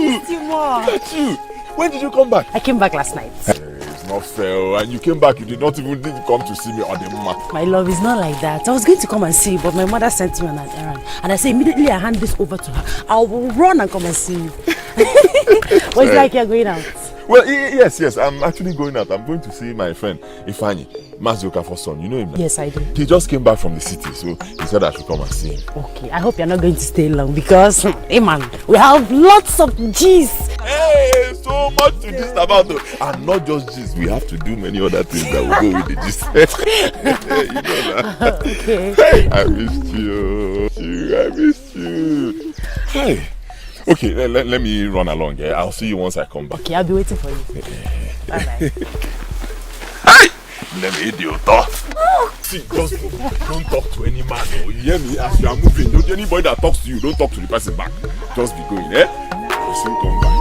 missed you more. Look at you. When did you come back? I came back last night. It's not fair. And you came back, you did not even come to see me on the map. My love, is not like that. I was going to come and see you, but my mother sent me on an errand. And I said, immediately I hand this over to her. I will run and come and see you. Well, it's like you're going out. Well, yes, I'm actually going out. I'm going to see my friend, Ifeanyi, Mazioka for son. You know him now? Yes, I do. He just came back from the city, so he said I should come and see him. Okay, I hope you're not going to stay long because, hey man, we have lots of G's. Hey, so much to gist about though. And not just gist, we have to do many other things that will go with the gist. You know that? Okay. I missed you. I missed you. Hi. Okay, let me run along. Yeah? I'll see you once I come back. Okay, I'll be waiting for you. Bye-bye. Hi! Let me idiot. See, just don't talk to any man. You hear me? As you are moving, don't anybody that talks to you, don't talk to the person back. Just be going, eh? I'll soon come back.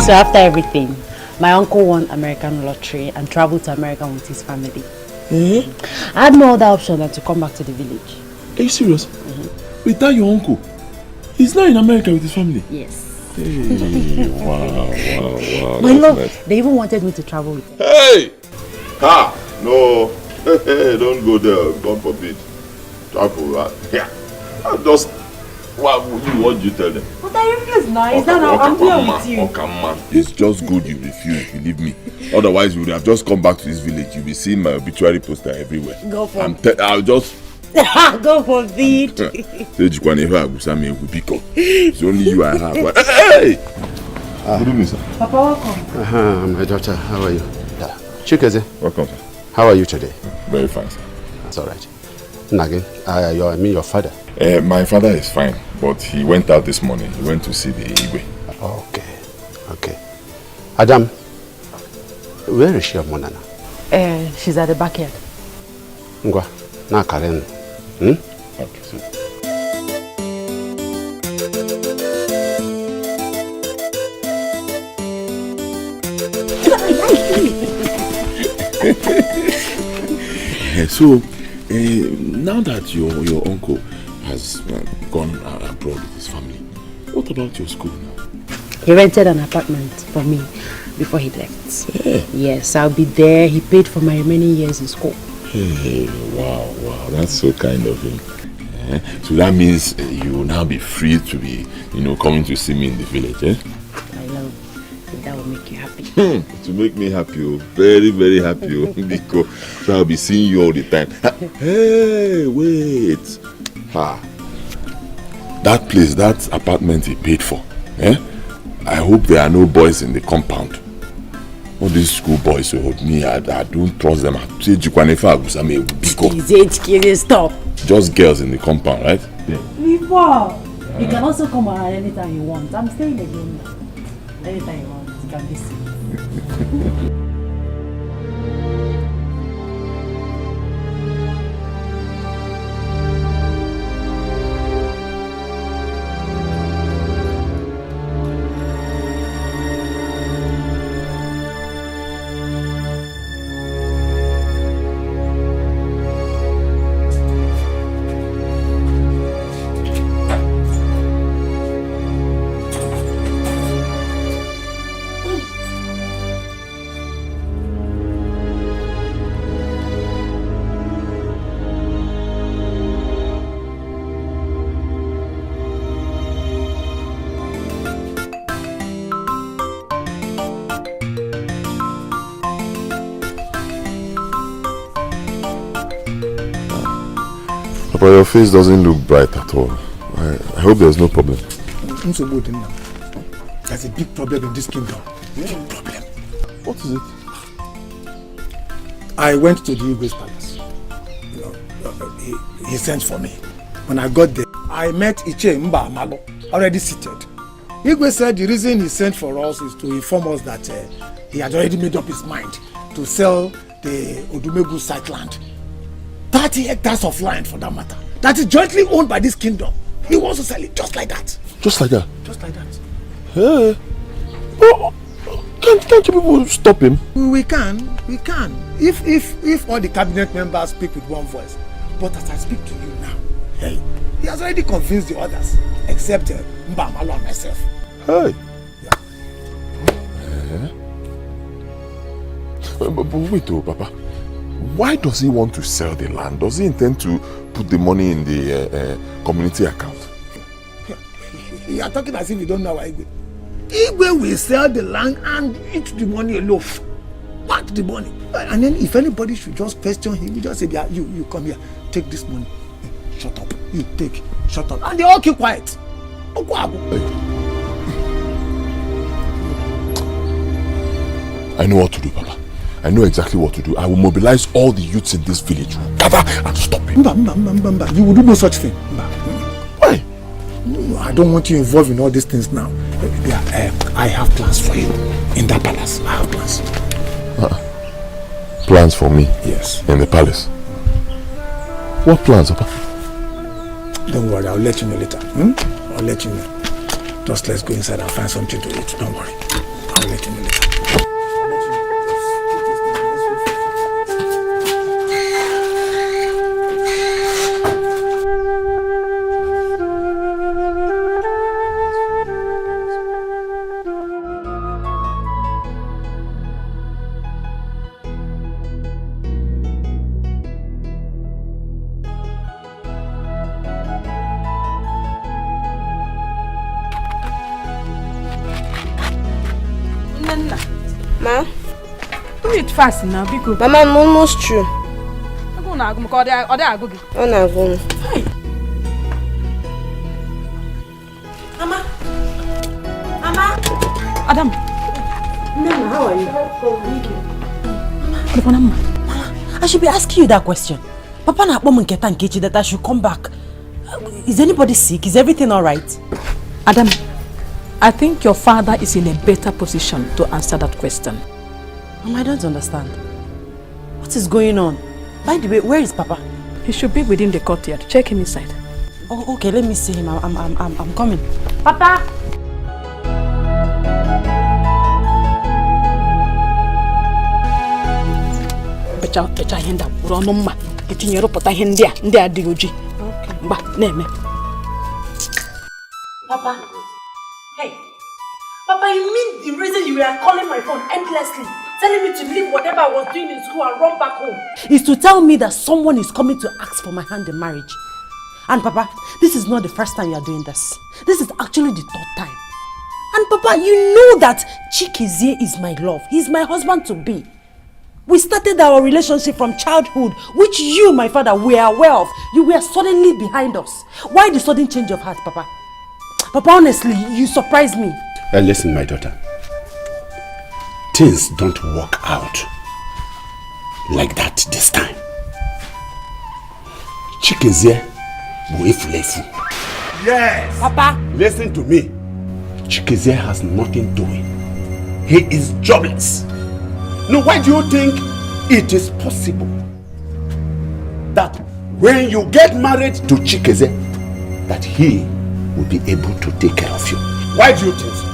So after everything, my uncle won American lottery and traveled to America with his family. Eh? I had no other option than to come back to the village. Are you serious? Without your uncle? He's not in America with his family? Yes. Hey, wow. My love, nice. They even wanted me to travel with them. Hey! Ha! No. Hey, don't go there. God forbid. Travel. Yeah. What did you tell them? But I refuse now. It's not how I'm here with you. Man. It's just good you refuse, believe me. Otherwise, you would have just come back to this village. You'll be seeing my obituary poster everywhere. Go for it. I'll just... Go for it. It's only you I have. But, hey! Good evening, sir. Papa, welcome. My daughter, how are you? Chikeze. Welcome, sir. How are you today? Very fine, sir. That's all right. Nagin, your father. My father is fine, but he went out this morning. He went to see the Igwe. Okay. Adam, where is your mother now? She's at the backyard. Ngwa, na Karen. Okay, sir. So, now that your uncle has gone abroad with his family, what about your school now? He rented an apartment for me before he left. Yeah. Yes, I'll be there. He paid for my remaining years in school. Hey, wow, that's so kind of him. So that means you will now be free to be, coming to see me in the village, eh? My love, if that will make you happy. To make me happy, very, very happy, because so I'll be seeing you all the time. Hey, wait. That place, that apartment he paid for, I hope there are no boys in the compound. All these school boys who hold me, I don't trust them. Stop. Just girls in the compound, right? Yeah. Before, you can also come around anytime you want. I'm staying again now. Anytime you want, you can visit. But your face doesn't look bright at all. I hope there's no problem. There's a big problem in this kingdom. Big problem. What is it? I went to the Igwe's palace. He sent for me. When I got there, I met Iche Mba Amalo, already seated. Igwe said the reason he sent for us is to inform us that he had already made up his mind to sell the Odumegu site land. 30 hectares of land for that matter. That is jointly owned by this kingdom. He wants to sell it just like that. Just like that? Just like that. Hey. Can't you people stop him? We can. If all the cabinet members speak with one voice. But as I speak to you now, hey, he has already convinced the others, except Mbamalo and myself. Hey. Yeah. But wait, Papa. Why does he want to sell the land? Does he intend to put the money in the community account? You are talking as if you don't know Igwe. Igwe will sell the land and eat the money alone. Back the money. And then if anybody should just question him, you just say, yeah, you come here, take this money. Shut up. You take. Shut up. And they all keep quiet. I know what to do, Papa. I know exactly what to do. I will mobilize all the youths in this village. Gather and stop him. You will do no such thing. Why? No, I don't want you involved in all these things now. I have plans for you in that palace. I have plans. Plans for me? Yes. In the palace? What plans, Papa? Don't worry, I'll let you know later. I'll let you know. Just let's go inside and find something to eat. Don't worry. I'll let you know later. Fast now, because Mama, I'm almost true. I'm going to go there. Mama. Adam. Nana, how are you? Mama, I should be asking you that question. Papa na mom nketa nkechi that I should come back. Is anybody sick? Is everything all right? Adam, I think your father is in a better position to answer that question. Mama, I don't understand. What is going on? By the way, where is Papa? He should be within the courtyard. Check him inside. Oh, okay, let me see him. I'm coming. Papa! Becha henda urono mma. Etinyero pota hendia ndi adioji. Okay. Mba, neme. Papa. Hey. Papa, you mean the reason you were calling my phone endlessly, telling me to leave whatever I was doing in school and run back home, is to tell me that someone is coming to ask for my hand in marriage? And Papa, this is not the first time you are doing this. This is actually the third time. And Papa, you know that Chizzy is my love. He's my husband to be. We started our relationship from childhood, which you, my father, were aware of. You were suddenly behind us. Why the sudden change of heart, Papa? Papa, honestly, you surprised me. Listen, my daughter. Things don't work out like that this time. Chizzy will flefu. Yes! Papa! Listen to me. Chizzy has nothing doing. He is jobless. Now, why do you think it is possible that when you get married to Chizzy, that he will be able to take care of you? Why do you think so?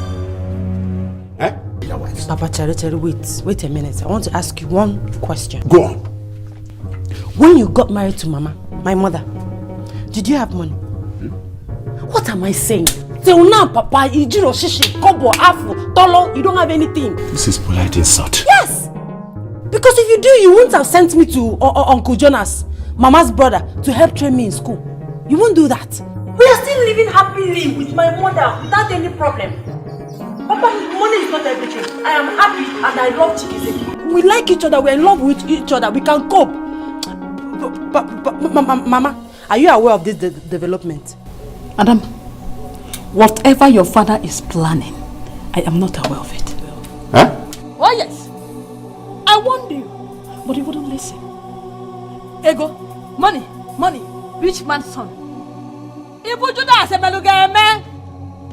Papa, Chari, wait a minute. I want to ask you one question. Go on. When you got married to Mama, my mother, did you have money? What am I saying? Till now, Papa, Ijiro, Shishi, Kobo, Afu, Tolo, you don't have anything. This is polite insult. Yes! Because if you do, you wouldn't have sent me to Uncle Jonas, Mama's brother, to help train me in school. You won't do that. We are still living happily with my mother without any problem. Papa, money is not everything. I am happy and I love Chizzy. We like each other, we are in love with each other, we can cope. Mama, are you aware of this development? Adam, whatever your father is planning, I am not aware of it. Huh? Oh yes, I warned you, but you wouldn't listen. Ego, money, rich man's son. Ibu juda se meluge me.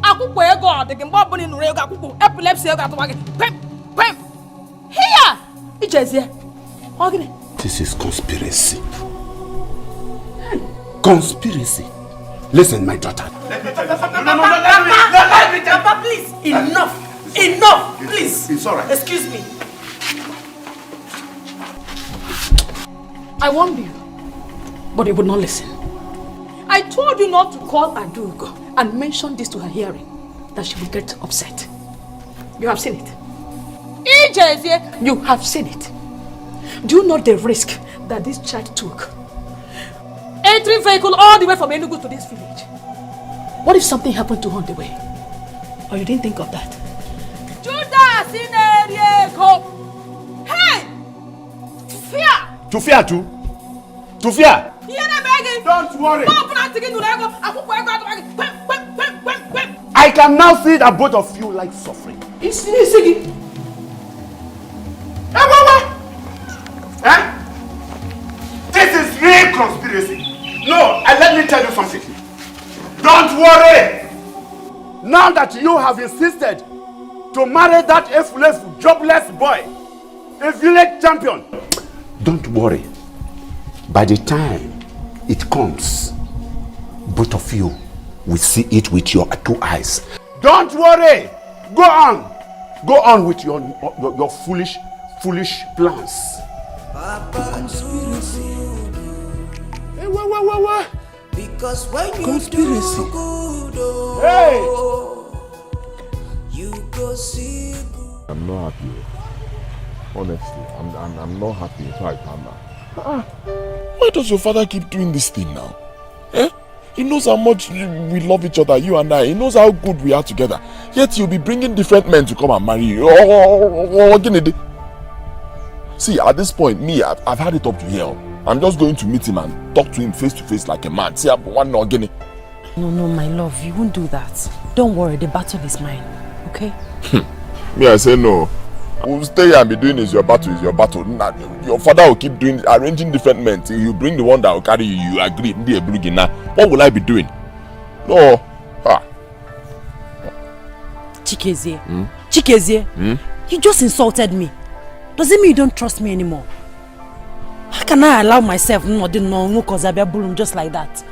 Akuko ego, the gimbo buni nurego akuko epilepsy ego atwage. Pem. Here, Chizzy. Okay. This is conspiracy. Conspiracy. Listen, my daughter. Papa, please, enough. Enough! Please! It's alright. Excuse me. I warned you, but you would not listen. I told you not to call Adugo and mention this to her hearing, that she will get upset. You have seen it. You have seen it. Do you know the risk that this child took? Entering vehicle all the way from Enugu to this village. What if something happened to her on the way? Or you didn't think of that? Judas in Eriego! Hey! Fear! To fear too? To fear? Don't worry. I can now see that both of you like suffering. It's easy. Eh? This is real conspiracy. No, and let me tell you something. Don't worry. Now that you have insisted to marry that effulefu, jobless boy, a village champion, don't worry. By the time it comes, both of you will see it with your 2 eyes. Don't worry. Go on. Go on with your foolish plans. Conspiracy. Hey, what? Because when you Conspiracy. do good, you go see good. I'm not happy. Honestly, I'm not happy. In fact, why does your father keep doing this thing now? Eh? He knows how much we love each other, you and I. He knows how good we are together. Yet he'll be bringing different men to come and marry you. See, at this point, I've had it up to here. I'm just going to meet him and talk to him face to face like a man. See, I'm one again. No, my love, you won't do that. Don't worry, the battle is mine. Okay? Me, I say no. We'll stay here and be doing is your battle. Nah, your father will keep arranging different men till you bring the one that will carry you. You agree. What will I be doing? No. Chikezie. Chikezie, you just insulted me. Does it mean you don't trust me anymore? How can I allow myself just like that?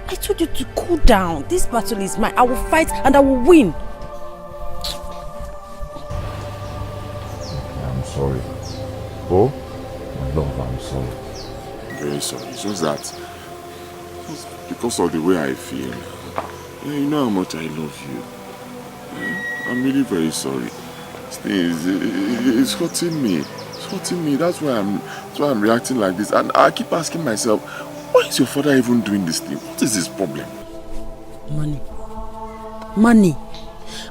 I told you to cool down. This battle is mine. I will fight and I will win. I'm sorry. Oh, my love, I'm sorry. Very sorry. It's just that because of the way I feel. You know how much I love you. I'm really very sorry. It's hurting me. It's hurting me. That's why I'm reacting like this. And I keep asking myself, why is your father even doing this thing? What is his problem? Money.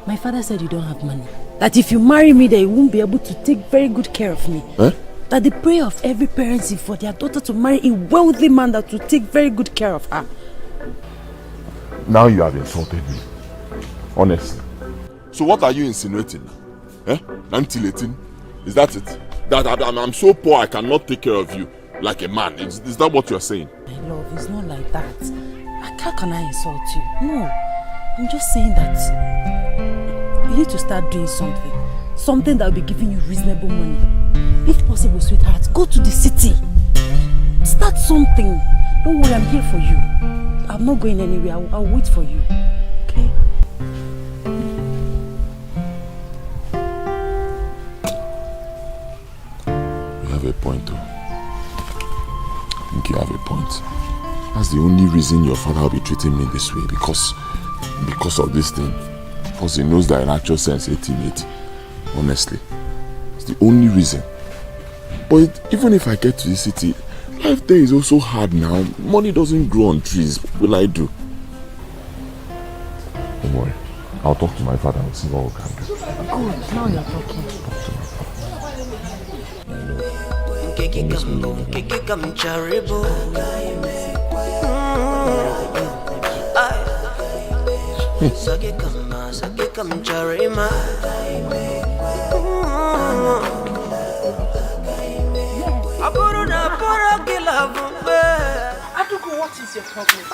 My father said you don't have money. That if you marry me, they won't be able to take very good care of me. Eh? That the prayer of every parent is for their daughter to marry a wealthy man that will take very good care of her. Now you have insulted me. Honestly. So what are you insinuating? Eh? Until 18? Is that it? That I'm so poor I cannot take care of you like a man. Is that what you're saying? My love, it's not like that. How can I insult you? No. I'm just saying that you need to start doing something. Something that will be giving you reasonable money. If possible, sweetheart, go to the city. Start something. Don't worry, I'm here for you. I'm not going anywhere. I'll wait for you. Okay? You have a point though. I think you have a point. That's the only reason your father will be treating me this way. Because of this thing. Because he knows that in actual sense 1880. Honestly. It's the only reason. But even if I get to the city, life there is also hard now. Money doesn't grow on trees. What will I do? Don't worry. I'll talk to my father and see what we can do. Good, now you're talking. Talk to my father. Adugo, what is your problem?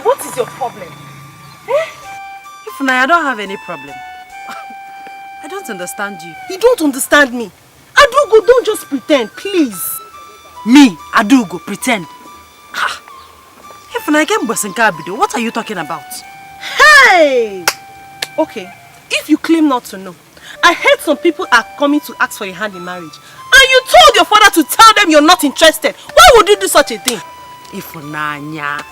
What is your problem? If I don't have any problem. I don't understand you. You don't understand me. Adugo, don't just pretend, please. Me, Adugo, pretend. If I get Bosenka Abido, what are you talking about? Hey! Okay, if you claim not to know, I heard some people are coming to ask for your hand in marriage. And you told your father to tell them you're not interested. Why would you do such a thing? Ifunanya.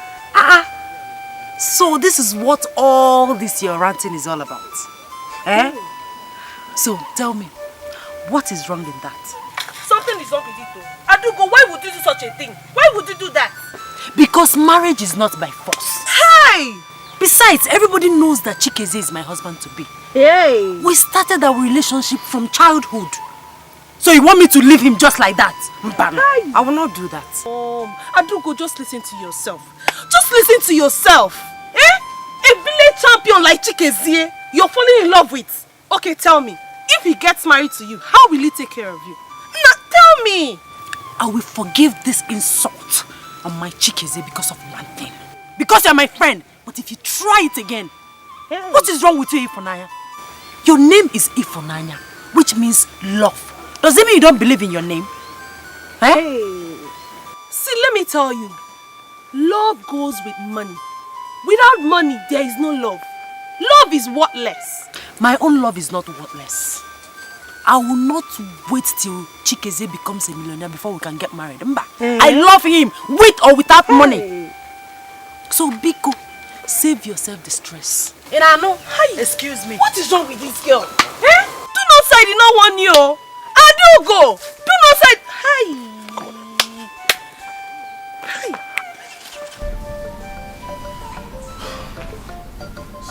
So this is what all this your ranting is all about? Eh? So tell me, what is wrong in that? Something is wrong with it though. Adugo, why would you do such a thing? Why would you do that? Because marriage is not by force. Hey! Besides, everybody knows that Chikeze is my husband to be. Hey! We started our relationship from childhood. So you want me to leave him just like that? Hey. I will not do that. Adugo, just listen to yourself. Just listen to yourself. Eh? A village champion like Chikeze, you're falling in love with. Okay, tell me. If he gets married to you, how will he take care of you? Now, tell me. I will forgive this insult on my Chikeze because of one thing. Because you're my friend. But if you try it again, what is wrong with you, Ifunanya? Your name is Ifunanya, which means love. Does it mean you don't believe in your name? Eh? Hey. See, let me tell you. Love goes with money. Without money, there is no love. Love is worthless. My own love is not worthless. I will not wait till Chikeze becomes a millionaire before we can get married. I love him, with or without money. So, Biko, save yourself the stress. And I know. Excuse me. What is wrong with this girl? Eh? Do not say I did not want you. I do go. Do not say. Hi.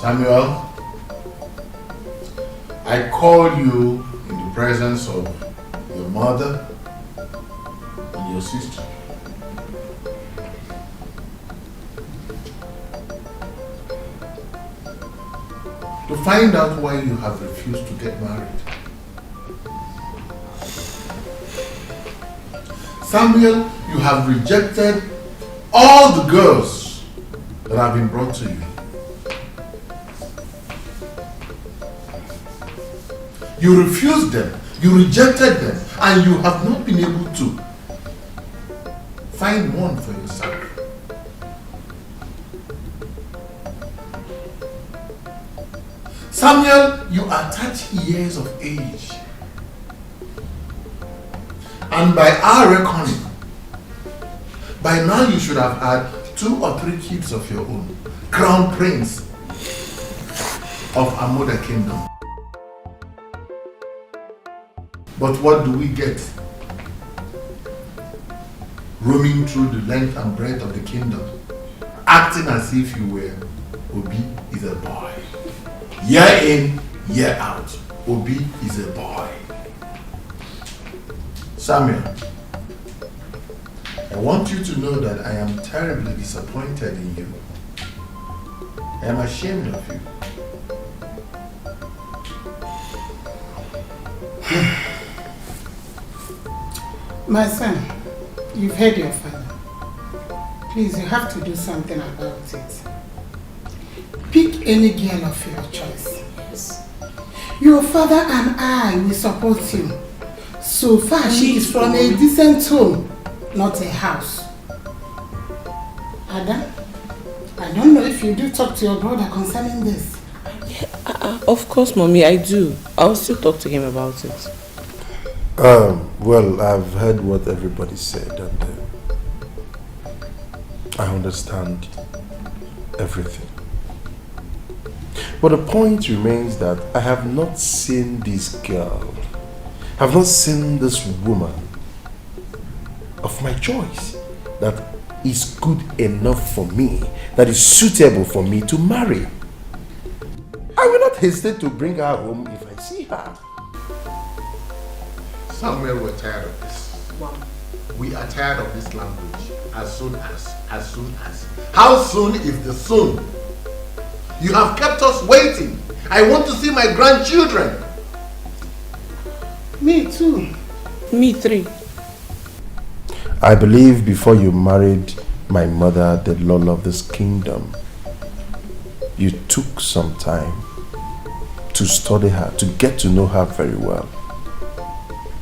Samuel, I call you in the presence of your mother and your sister. To find out why you have refused to get married. Samuel, you have rejected all the girls that have been brought to you. You refused them, you rejected them, and you have not been able to find one for yourself. Samuel, you are 30 years of age. And by our reckoning, by now you should have had 2 or 3 kids of your own. Crown Prince of Amoda Kingdom. But what do we get? Roaming through the length and breadth of the kingdom, acting as if you were Obi is a boy. Year in, year out, Obi is a boy. Samuel, I want you to know that I am terribly disappointed in you. I am ashamed of you. My son, you've heard your father. Please, you have to do something about it. Pick any girl of your choice. Yes. Your father and I will support you. So far, she is from a decent home, not a house. Ada, I don't know if you do talk to your brother concerning this. Of course, Mommy, I do. I'll still talk to him about it. Well, I've heard what everybody said and I understand everything. But the point remains that I have not seen this girl. I have not seen this woman of my choice that is good enough for me, that is suitable for me to marry. I will not hesitate to bring her home if I see her. Samuel, we're tired of this. We are tired of this language. As soon as. How soon is the soon? You have kept us waiting. I want to see my grandchildren. Me too. Me three. I believe before you married my mother, the Lord of this kingdom, you took some time to study her, to get to know her very well.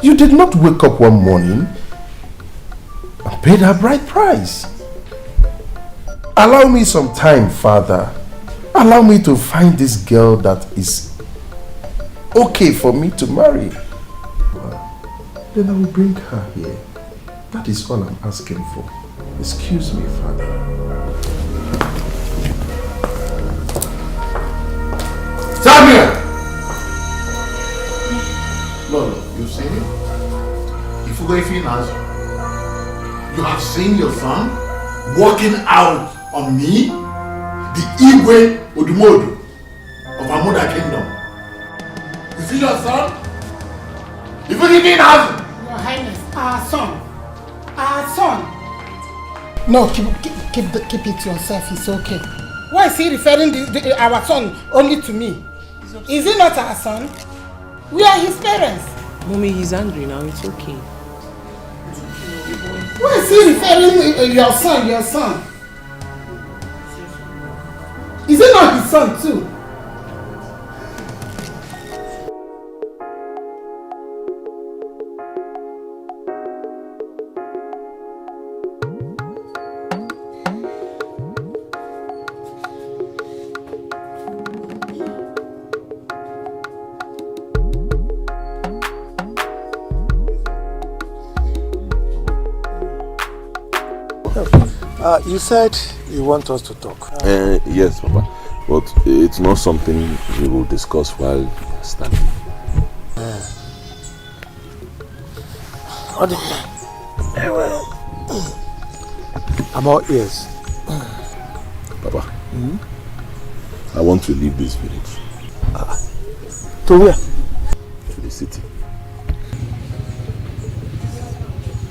You did not wake up one morning and paid her bride price. Allow me some time, Father. Allow me to find this girl that is okay for me to marry, then I will bring her here. That is all I'm asking for. Excuse me, Father. Samuel! No, you see it? If you go if you have seen your son walking out on me, the Igwe Odumodu of Amuda Kingdom. You see your son? If you give me an answer. Your Highness, our son. Our son. No, keep it to yourself. It's okay. Why is he referring our son only to me? Is he not our son? We are his parents. Mommy, he's angry now. It's okay. Why is he referring your son? Your son? Is he not his son too? You said you want us to talk. Yes, Papa. But it's not something we will discuss while standing. I'm all ears. Papa, I want to leave this village. To where? To the city.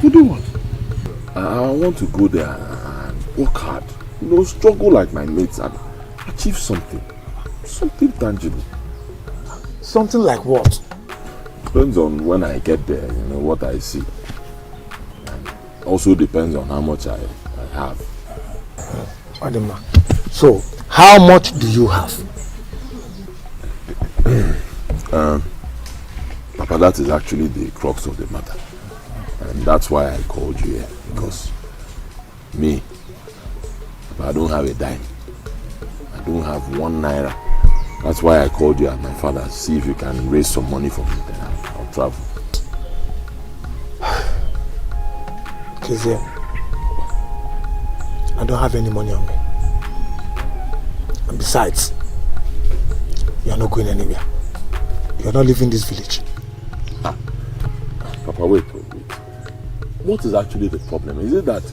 To do what? I want to go there and work hard. Struggle like my mates and achieve something. Something tangible. Something like what? Depends on when I get there, what I see. And also depends on how much I have. Adema. So, how much do you have? Papa, that is actually the crux of the matter. And that's why I called you here. Because me, I don't have a dime. I don't have 1 naira. That's why I called you at my father's. See if you can raise some money for me. Then I'll travel. Chizzy, I don't have any money on me. And besides, you are not going anywhere. You are not leaving this village. Papa, wait. What is actually the problem? Is it that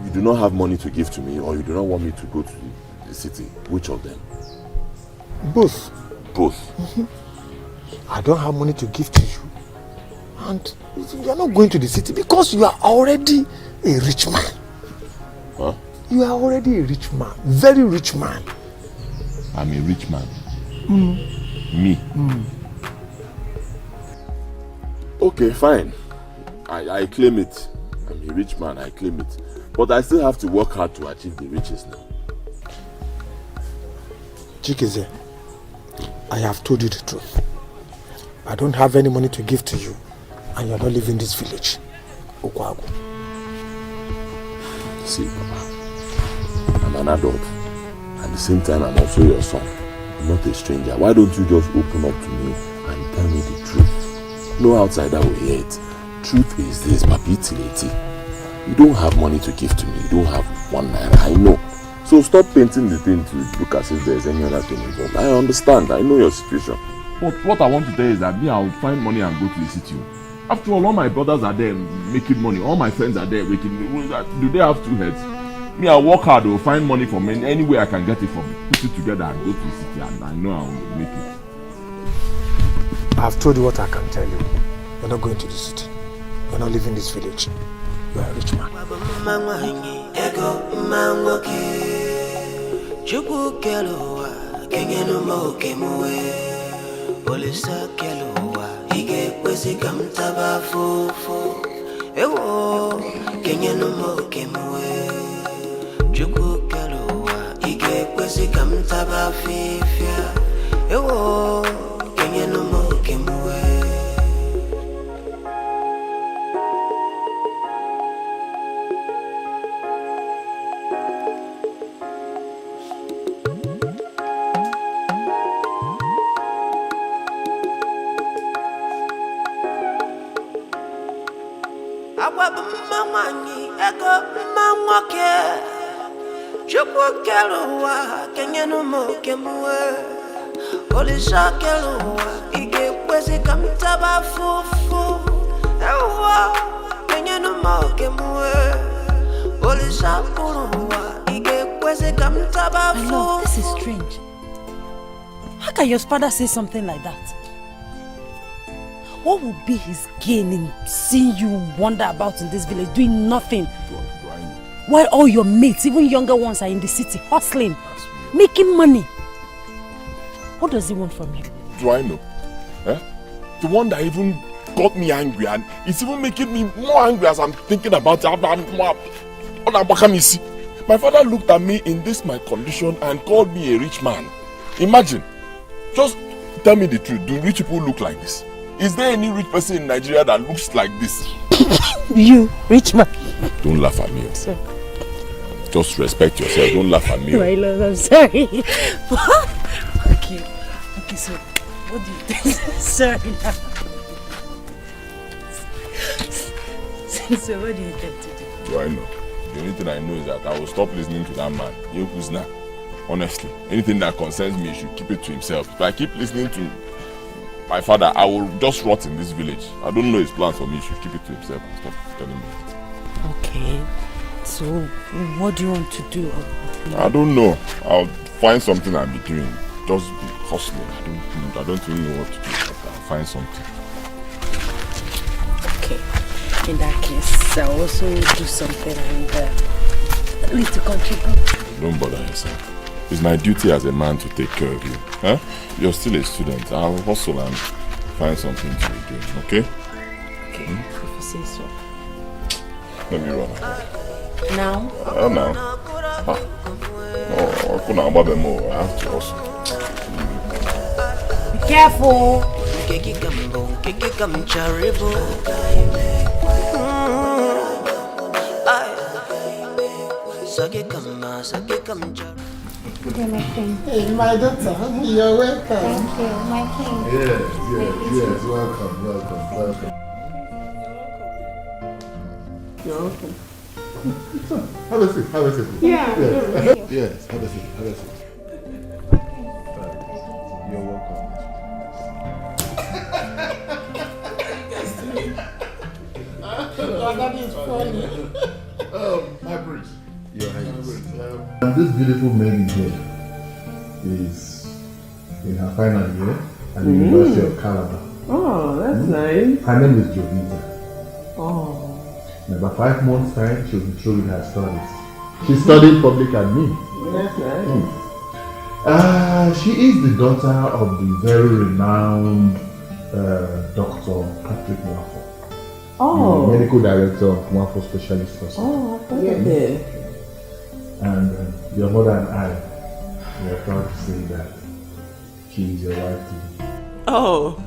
you do not have money to give to me, or you do not want me to go to the city? Which of them? Both. Both? I don't have money to give to you. And you are not going to the city because you are already a rich man. Huh? You are already a rich man. Very rich man. I'm a rich man. Me? Okay, fine. I claim it. I'm a rich man, I claim it. But I still have to work hard to achieve the riches now. Chizzy, I have told you the truth. I don't have any money to give to you, and you are not leaving this village. Okwago. See, Papa, I'm an adult. At the same time, I'm also your son. I'm not a stranger. Why don't you just open up to me and tell me the truth? No outsider will hear it. Truth is this, Papi Tileti. You don't have money to give to me. You don't have 1 naira. I know. So stop painting the thing to look as if there's any other thing involved. I understand. I know your situation. But what I want to tell you is that me, I will find money and go to the city. After all my brothers are there making money. All my friends are there making money. Do they have 2 heads? Me, I'll work hard. I will find money from any way I can get it from. Put it together and go to the city. And I know I will make it. I've told you what I can tell you. You're not going to the city. You're not leaving this village. You are a rich man. Mwanyi, ego mamwake. Chukwu keluwa, kenyenu mokemwe. Olisha keluwa, ige kwezi kamtaba fufu. Ewa, kenyenu mokemwe. Olisha kuruwa, ige kwezi kamtaba fufu. My love, this is strange. How can your father say something like that? What would be his gain in seeing you wander about in this village doing nothing? While all your mates, even younger ones, are in the city hustling, making money. What does he want from you? Do I know? Eh? The one that even got me angry, and it's even making me more angry as I'm thinking about it. My father looked at me in this my condition and called me a rich man. Imagine. Just tell me the truth. Do rich people look like this? Is there any rich person in Nigeria that looks like this? You, rich man. Don't laugh at me. Sir. Just respect yourself. Don't laugh at me. My love, I'm sorry. Okay, so what do you think? Sorry. So what do you intend to do? Do I know? The only thing I know is that I will stop listening to that man. Yokuzna. Honestly, anything that concerns me, he should keep it to himself. If I keep listening to my father, I will just rot in this village. I don't know his plans for me. He should keep it to himself and stop telling me. Okay. So, what do you want to do? I don't know. I'll find something I'll be doing. Just be hustling. I don't even know what to do. I'll find something. Okay. In that case, I'll also do something and at least to contribute. Don't bother yourself. It's my duty as a man to take care of you. Huh? You're still a student. I'll hustle and find something to do. Okay? Okay, if you say so. Let me run. Now? Now. Oh, I couldn't have more. I have to hustle. Be careful. Okay, my king. Hey, my daughter, you're welcome. Thank you, my king. Yes, welcome. You're welcome. Have a seat. Yeah. Yes, have a seat. You're welcome. That is funny. My prince. Your Highness. And this beautiful maiden here is in her final year at the University of Calabar. Oh, that's nice. Her name is Jovita. Oh. In about 5 months' time, she'll be through with her studies. She's studying public admin. That's nice. She is the daughter of the very renowned Dr. Patrick Mwafo. Oh. The medical director of Mwafo Specialist Hospital. Oh, I yeah. And your mother and I, we are proud to say that she is your wife too. Oh.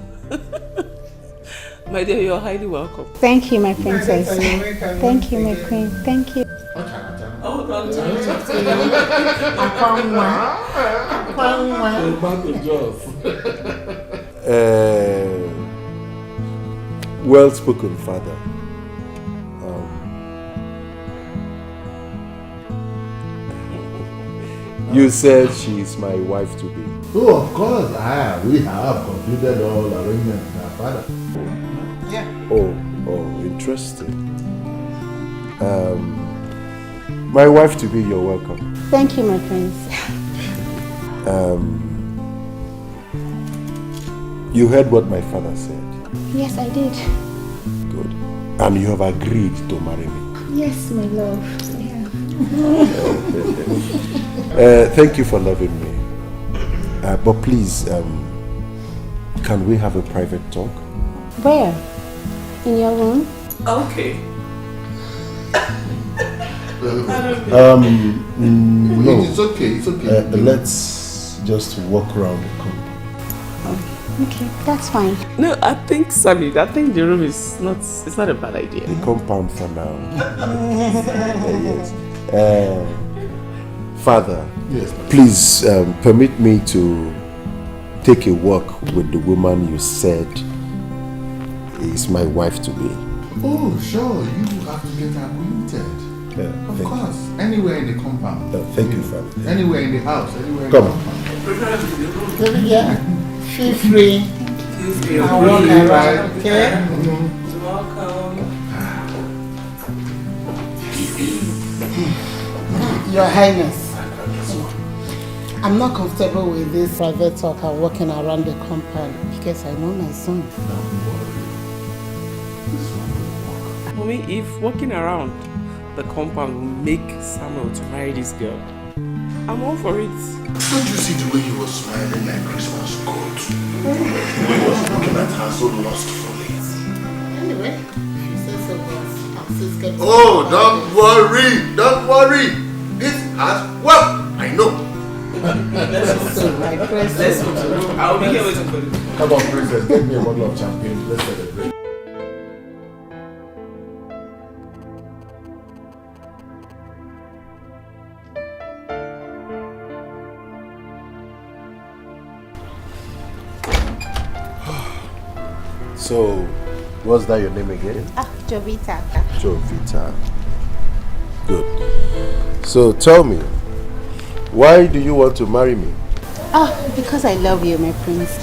My dear, you're highly welcome. Thank you, my princess. Thank you, my queen. Thank you. Oh, Well spoken, father. You said she is my wife to be. Oh, of course. We have completed all arrangements with our father. Yeah. Oh, interesting. My wife to be, you're welcome. Thank you, my prince. You heard what my father said. Yes, I did. Good. And you have agreed to marry me. Yes, my love. Yeah. Thank you for loving me. But please, can we have a private talk? Where? In your room? Okay. No. It's okay. Let's just walk around the compound. Okay, that's fine. No, I think, Sammy, the room is not a bad idea. The compound for now. Yes. Father, yes, please permit me to take a walk with the woman you said is my wife to be. Oh, sure. You have to get acquainted. Yeah, of course. Anywhere in the compound. Thank you, Father. Anywhere in the house. Anywhere in Come the on. compound. Yeah. Feel free. I'll walk around, okay? Your Highness, I'm not comfortable with this private talk and walking around the compound because I know my son. Mommy, if walking around the compound will make Samuel to marry this girl, I'm all for it. Don't you see the way he was smiling like Christmas God? The way he was looking at her so lustfully. Anyway, if you say so, boss, I'm still scared. Oh, don't worry. Don't worry. This has worked. I know. Let's go. I'll be here waiting for you. Come on, princess. Get me a bottle of champagne. Let's celebrate. So, what's that your name again? Jovita. Jovita. Good. So, tell me, why do you want to marry me? Because I love you, my prince.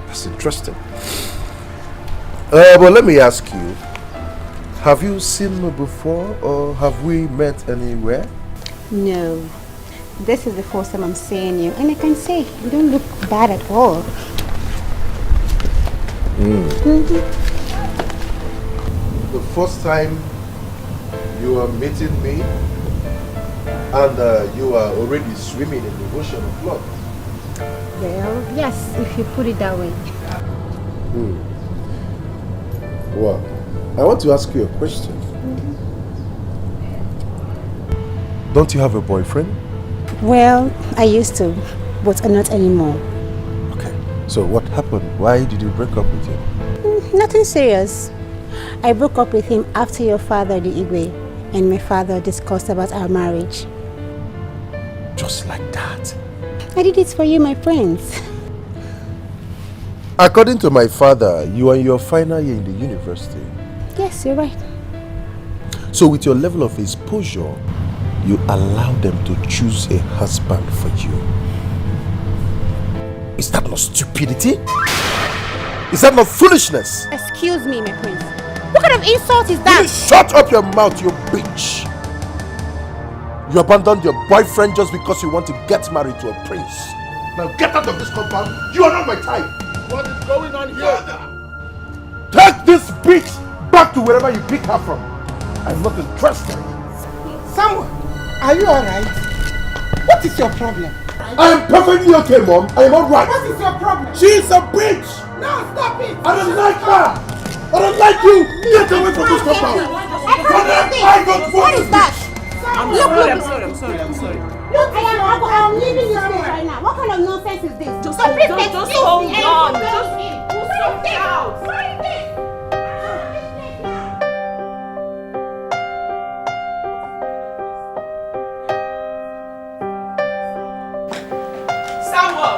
That's interesting. But let me ask you, have you seen me before or have we met anywhere? No. This is the first time I'm seeing you, and I can say you don't look bad at all. The first time you are meeting me and you are already swimming in the ocean of love. Well, yes, if you put it that way. Well, I want to ask you a question. Don't you have a boyfriend? Well, I used to, but not anymore. Okay, so what happened? Why did you break up with him? Nothing serious. I broke up with him after your father, the Igwe, and my father discussed about our marriage. Just like that? I did it for you, my friends. According to my father, you are in your final year in the university. Yes, you're right. So with your level of exposure, you allow them to choose a husband for you. Is that not stupidity? Is that not foolishness? Excuse me, my prince. What kind of insult is that? You shut up your mouth, you bitch! You abandoned your boyfriend just because you want to get married to a prince. Now get out of this compound. You are not my type. What is going on here? Take this bitch back to wherever you picked her from. I'm not interested. Samuel, are you alright? What is your problem? I am perfectly okay, Mom. I am alright. What is your problem? She's a bitch. No, stop it. I don't like her. I don't like you. Get away from this compound. I don't want What is that? I'm sorry. Look, I'm leaving you space right now. What kind of nonsense is this? Just hold on. Samuel!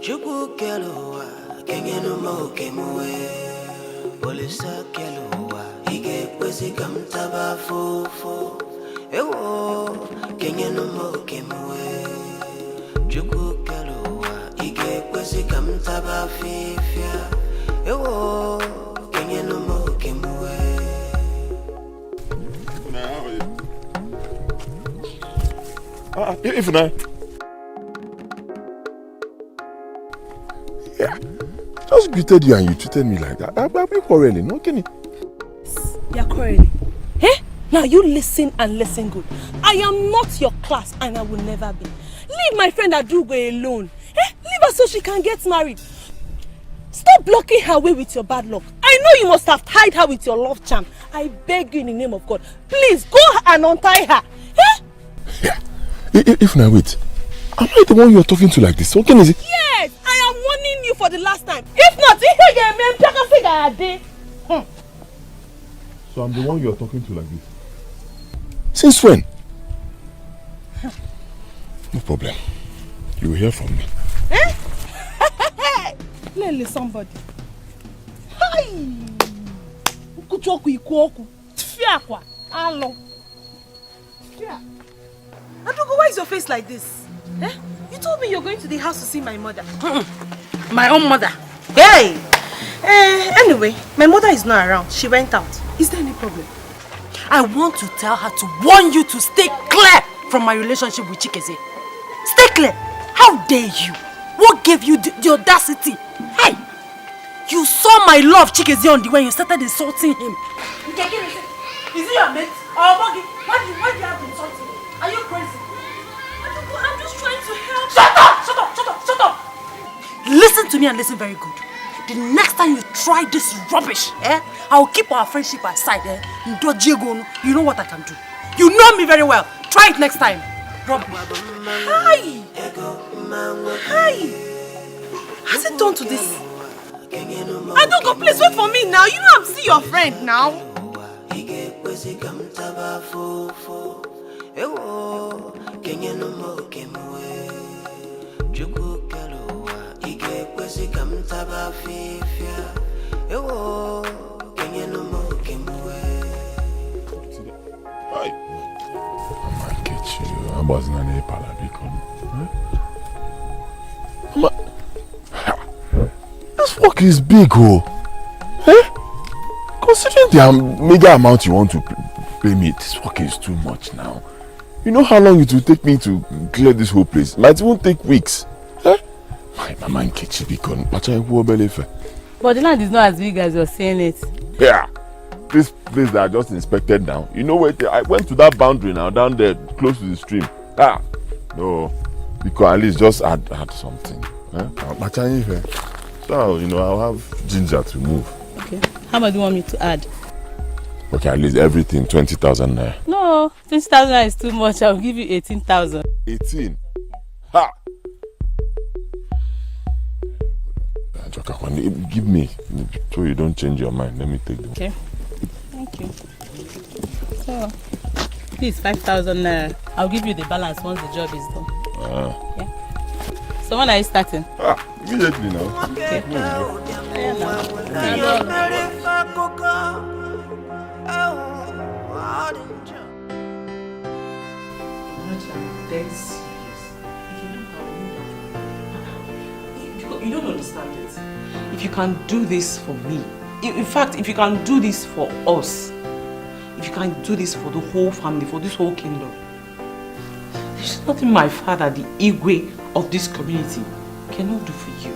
Chukwu keluwa kenyenu moke muwe Olisa keluwa ige kwezi kamtaba fofo Ewo kenyenu moke muwe Chukwu keluwa ige kwezi kamtaba fifia Ewo kenyenu moke muwe If not, yeah, just greeted you and you treated me like that. I'll be quarreling, no, Kenny? You're quarreling. Eh? Now you listen and listen good. I am not your class and I will never be. Leave my friend Adugo alone. Eh? Leave her so she can get married. Stop blocking her way with your bad luck. I know you must have tied her with your love charm. I beg you in the name of God. Please go and untie her. Eh? Yeah. If not, wait. Am I the one you're talking to like this? What can is it? Yes, I am warning you for the last time. If not, if you get me, So I'm the one you're talking to like this? Since when? No problem. You will hear from me. Eh? Lele somebody. Hi! Ukuchoku ikuoku. Tfiakwa. Alo. Adugo, why is your face like this? Eh? You told me you're going to the house to see my mother. My own mother. Hey! Anyway, my mother is not around. She went out. Is there any problem? I want to tell her to warn you to stay clear from my relationship with Chikeze. Stay clear. How dare you? What gave you the audacity? Hey! You saw my love Chikeze on the way you started insulting him. Is it your mate? Or Moggy? Why do you have to insult him? Are you crazy? I'm just trying to help. Shut up! Listen to me and listen very good. The next time you try this rubbish, I will keep our friendship aside. You know what I can do. You know me very well. Try it next time. Hi! Hi! Has it done to this? Adugo, please wait for me now. You know I'm still your friend now. This work is big, oh. Eh? Considering the mega amount you want to pay me, this work is too much now. You know how long it will take me to clear this whole place? It might even take weeks. Eh? My mama Nkechi Bikon, but the land is not as big as you're saying it. Yeah. This place that I just inspected now. You know where I went to that boundary now, down there, close to the stream. No. Because at least just add something. Eh? So, you know, I'll have ginger to move. Okay. How much do you want me to add? Okay, at least everything, 20,000 naira. No, 20,000 is too much. I'll give you 18,000. 18? Ha! Give me, so you don't change your mind. Let me take them. Okay. Thank you. So, please, 5,000 naira. I'll give you the balance once the job is done. Yeah. So when are you starting? Immediately now. Okay. You don't understand it. If you can do this for me, in fact, if you can do this for us, if you can do this for the whole family, for this whole kingdom, there's nothing my father, the Igwe of this community, cannot do for you.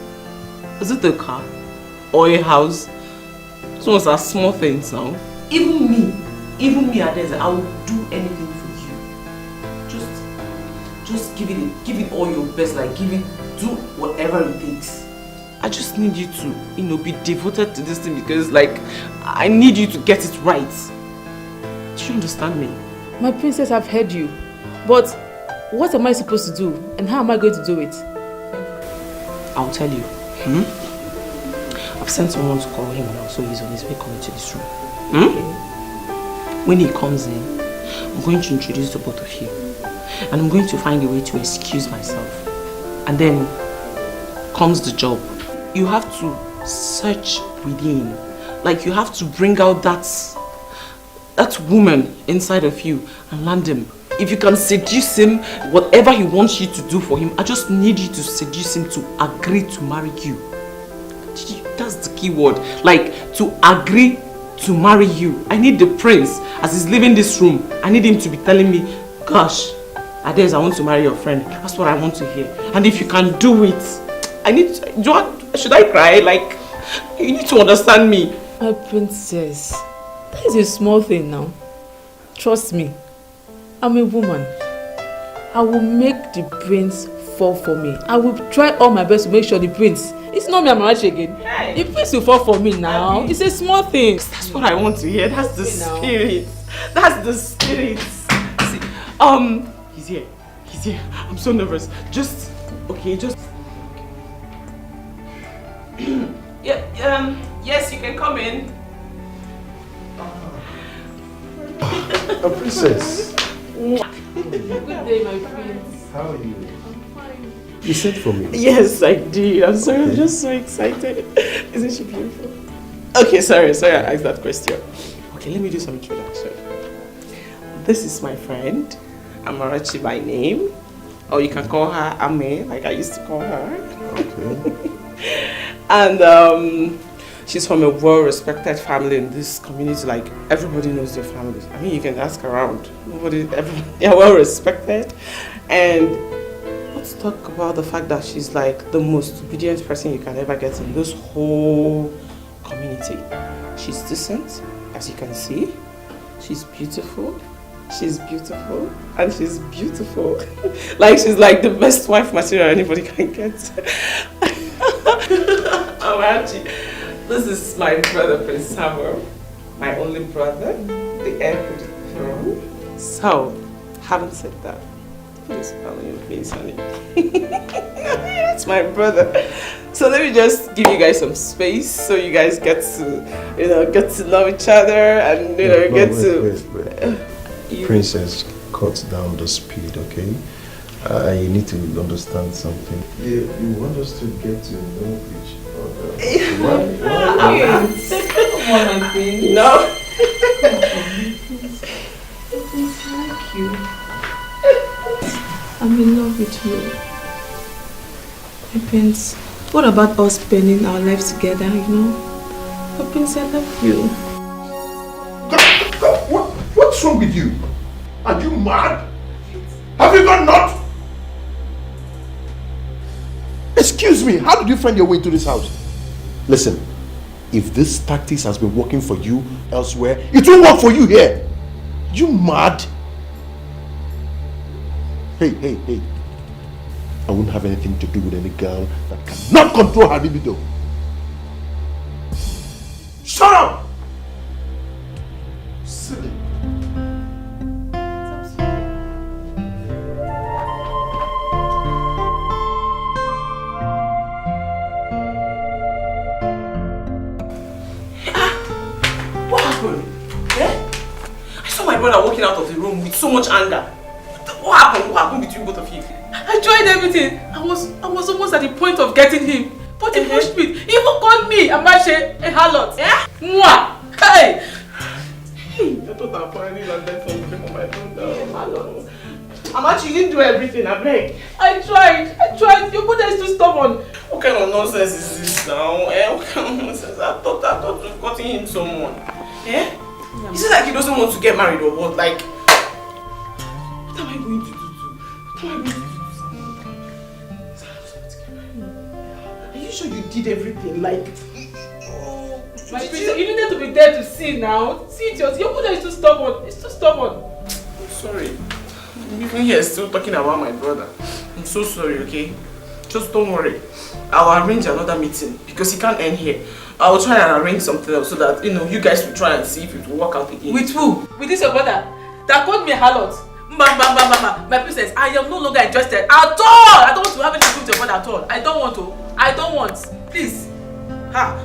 Is it a car or a house? Those are small things now. Even me, Adeze, I will do anything for you. Just give it all your best, like do whatever it takes. I just need you to, be devoted to this thing because, like, I need you to get it right. Do you understand me? My princess, I've heard you. But what am I supposed to do? And how am I going to do it? I'll tell you. I've sent someone to call him now, so he's on his way coming to this room. When he comes in, I'm going to introduce the both of you. And I'm going to find a way to excuse myself. And then comes the job. You have to search within. Like, you have to bring out that woman inside of you and land him. If you can seduce him, whatever he wants you to do for him, I just need you to seduce him to agree to marry you. That's the key word. Like, to agree to marry you. I need the prince, as he's leaving this room, I need him to be telling me, gosh, Adez, I want to marry your friend. That's what I want to hear. And if you can do it, should I cry? Like, you need to understand me. My princess, that is a small thing now. Trust me, I'm a woman. I will make the prince fall for me. I will try all my best to make sure the prince, it's not me I'm married again. Hey. The prince will fall for me now. It's a small thing. That's what I want to hear. That's the spirit. That's the spirit. See, he's here. I'm so nervous. Just. Yes, you can come in. A princess. Good day, my prince. How are you? You sent for me? Yes, I did. I'm sorry, I'm just so excited. Isn't she beautiful? Okay, sorry, I asked that question. Okay, let me do some introduction. This is my friend, Amarachi by name. Or you can call her Ame, like I used to call her. Okay. And she's from a well-respected family in this community. Like, everybody knows their families. I mean, you can ask around. They're well-respected. And let's talk about the fact that she's like the most obedient person you can ever get in this whole community. She's decent, as you can see. She's beautiful. She's beautiful. And she's beautiful. Like, she's like the best wife material anybody can get. Amarachi, this is my brother, Prince Samuel. My only brother, the heir to the throne. So, having said that, put a smile on your face, honey. That's my brother. So let me just give you guys some space so you guys get to, get to know each other and wait. Princess, cut down the speed, okay? You need to understand something. You want us to get to know each other. Come on, my prince. No. Thank you. I'm in love with you. My prince, what about us spending our lives together, My prince, I love you. What's wrong with you? Are you mad? Have you gone nuts? Excuse me, how did you find your way to this house? Listen, if this tactics has been working for you elsewhere, it won't work for you here. You mad? Hey. I won't have anything to do with any girl that cannot control her libido. Shut up! Silly. What happened? I saw my brother walking out of the room with so much anger. What happened? What happened between both of you? I tried everything. I was almost at the point of getting him. But he pushed me. He even called me Amache a harlot. Mwah! Hey! I thought I finally landed something on my phone. Amachi, you didn't do everything, I beg. I tried. Your mother is too stubborn. What kind of nonsense is this now? What kind of nonsense? I thought you've gotten him someone. Is it like he doesn't want to get married or what? Like, what am I going to do? Are you sure you did everything? Like, my princess, you needed to be there to see now. See it yourself. Your mother is too stubborn. It's too stubborn. I'm sorry. I'm even here still talking about my brother. I'm so sorry, okay? Just don't worry. I'll arrange another meeting because he can't end here. I'll try and arrange something else so that, you guys will try and see if it will work out again. With who? With this your brother? That called me a harlot. My princess, I am no longer interested at all. I don't want to have anything to do with your brother at all. I don't want. Please. I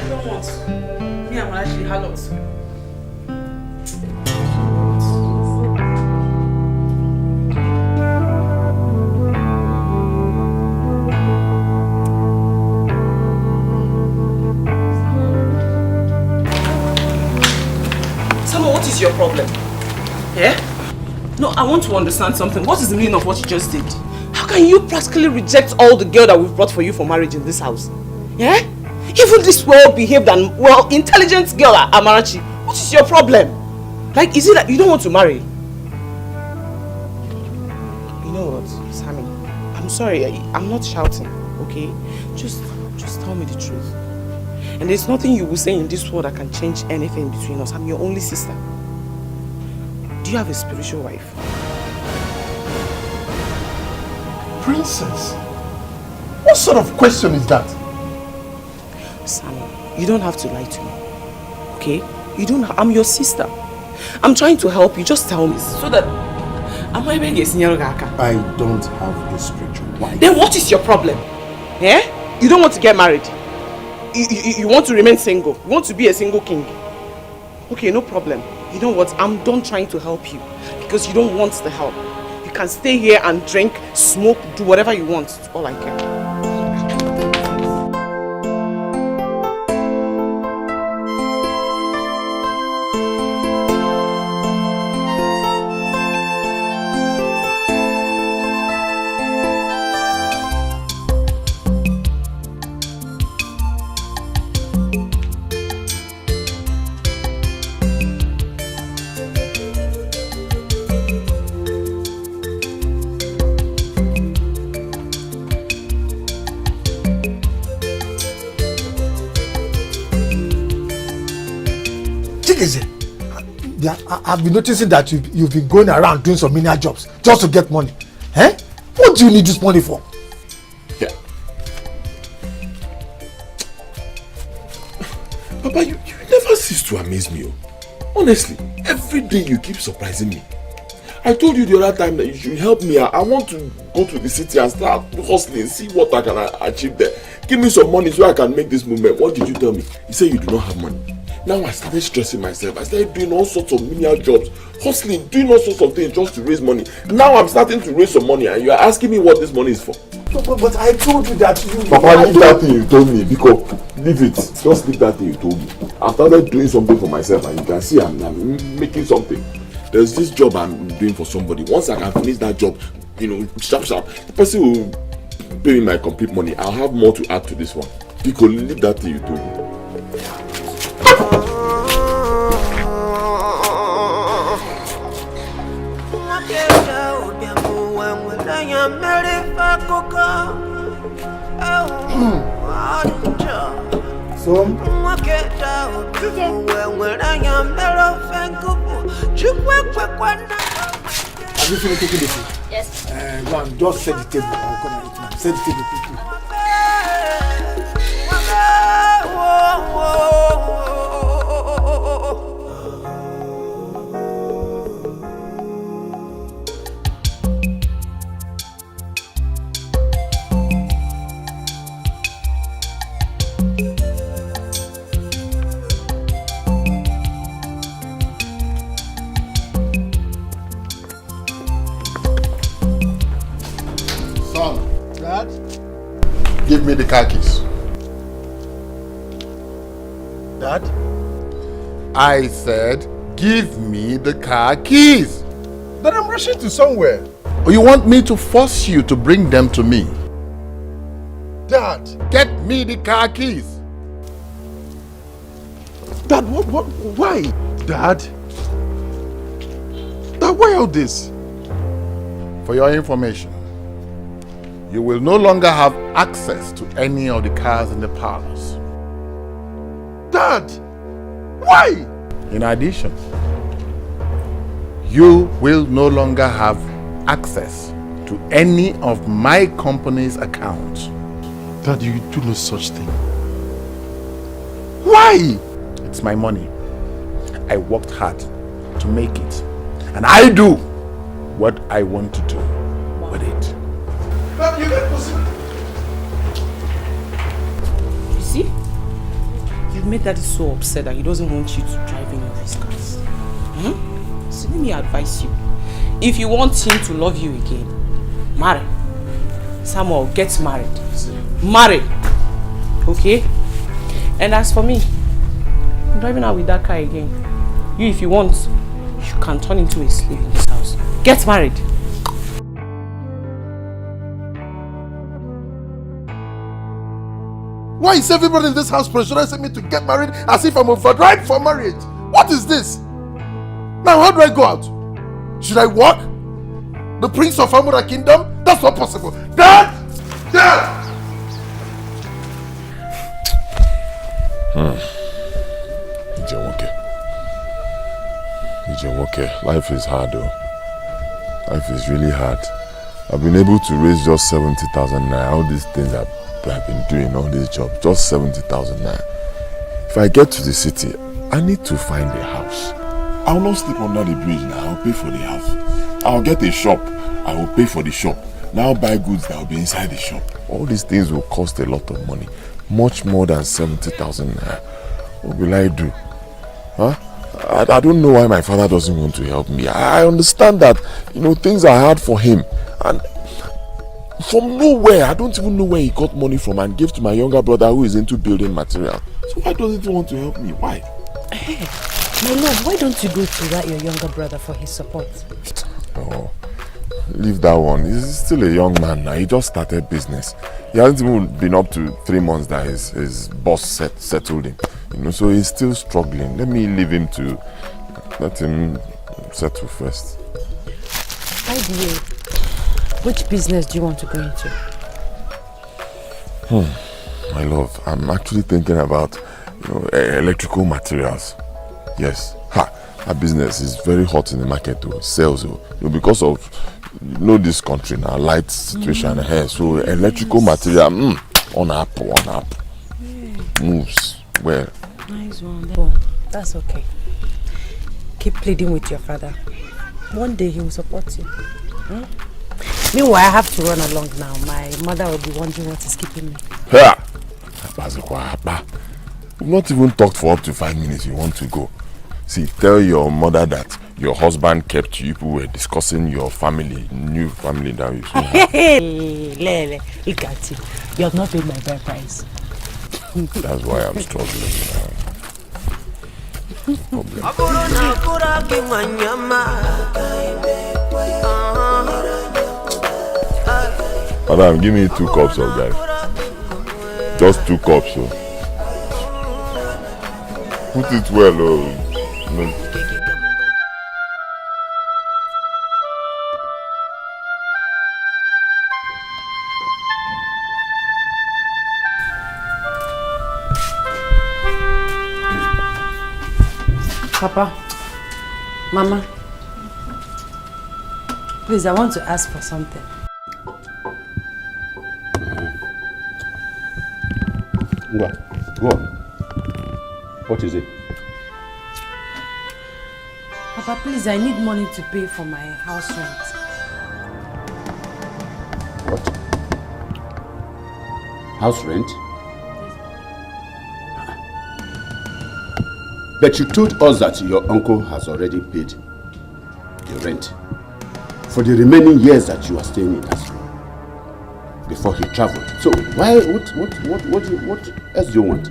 don't want. Me, I'm actually harlot. What is your problem? No, I want to understand something. What is the meaning of what you just did? How can you practically reject all the girl that we've brought for you for marriage in this house? Even this well-behaved and well-intelligent girl, Amarachi. What is your problem? Like, is it that you don't want to marry? You know what, Sammy? I'm sorry, I'm not shouting, okay? Just tell me the truth. And there's nothing you will say in this world that can change anything between us. I'm your only sister. Do you have a spiritual wife? Princess? What sort of question is that? Sammy, you don't have to lie to me. Okay? I'm your sister. I'm trying to help you. Just tell me. So that... I don't have a spiritual wife. Then what is your problem? You don't want to get married. You want to remain single. You want to be a single king. Okay, no problem. You know what? I'm done trying to help you because you don't want the help. You can stay here and drink, smoke, do whatever you want. It's all I care. I've been noticing that you've been going around doing some menial jobs just to get money. Eh? What do you need this money for? Yeah. Papa, you never cease to amaze me. Honestly, every day you keep surprising me. I told you the other time that you should help me. I want to go to the city and start hustling, see what I can achieve there. Give me some money so I can make this movement. What did you tell me? You said you do not have money. Now I started stressing myself. I started doing all sorts of menial jobs, hustling, doing all sorts of things just to raise money. Now I'm starting to raise some money and you are asking me what this money is for. But I told you that you... Papa, leave that thing you told me, because leave it. Just leave that thing you told me. I started doing something for myself and you can see I'm making something. There's this job I'm doing for somebody. Once I can finish that job, sharp, the person will pay me my complete money. I'll have more to add to this one. Because leave that thing you told me. So, have you finished cooking the food? Yes. Go and just set the table. I'll come and eat now. Set the table quickly. Give me the car keys. Dad? I said, give me the car keys. Then I'm rushing to somewhere. Or you want me to force you to bring them to me? Dad! Get me the car keys. Dad, why? Dad? Dad, why all this? For your information, you will no longer have access to any of the cars in the palace. Dad! Why? In addition, you will no longer have access to any of my company's accounts. Dad, you do no such thing. Why? It's my money. I worked hard to make it. And I do what I want to do with it. Dad, you can't possibly... You see? You've made Daddy so upset that he doesn't want you to drive any of his cars. So let me advise you. If you want him to love you again, marry. Samuel, get married. Marry. Okay? And as for me, I'm driving out with that car again. You, if you want, you can turn into a slave in this house. Get married. Why is everybody in this house pressurizing me to get married as if I'm overripe for marriage? What is this? Now how do I go out? Should I walk? The prince of Amura kingdom? That's not possible. Dad! Dad! Ijewoke, life is hard though. Life is really hard. I've been able to raise just 70,000 naira. All these things I've been doing, all these jobs, just 70,000 naira. If I get to the city, I need to find a house. I will not sleep under the bridge now. I will pay for the house. I will get a shop. I will pay for the shop. Now buy goods that will be inside the shop. All these things will cost a lot of money. Much more than 70,000 naira. What will I do? Huh? I don't know why my father doesn't want to help me. I understand that, things are hard for him. And from nowhere, I don't even know where he got money from and gave to my younger brother who is into building material. So why doesn't he want to help me? Why? Hey, my love, why don't you go to that your younger brother for his support? Oh, leave that one. He's still a young man now. He just started business. He hasn't even been up to 3 months that his boss settled him. So he's still struggling. Let him settle first. By the way, which business do you want to go into? My love, I'm actually thinking about electrical materials. Yes. That business is very hot in the market though. Sales because of this country now, light situation here. So electrical material on up. Moves well. Nice one. Oh, that's okay. Keep pleading with your father. One day he will support you. Meanwhile, I have to run along now. My mother will be wondering what is keeping me. We've not even talked for up to 5 minutes. You want to go. See, tell your mother that your husband kept you. People were discussing your family, new family that you should have. Lele, look at you. You have not paid my fair price. That's why I'm struggling now. Madam, give me 2 cups of guys. Just 2 cups. Put it well. Papa, Mama, please, I want to ask for something. Go on. What is it? Papa, please, I need money to pay for my house rent. What? House rent? But you told us that your uncle has already paid the rent for the remaining years that you are staying in that school before he traveled. So why? What else do you want?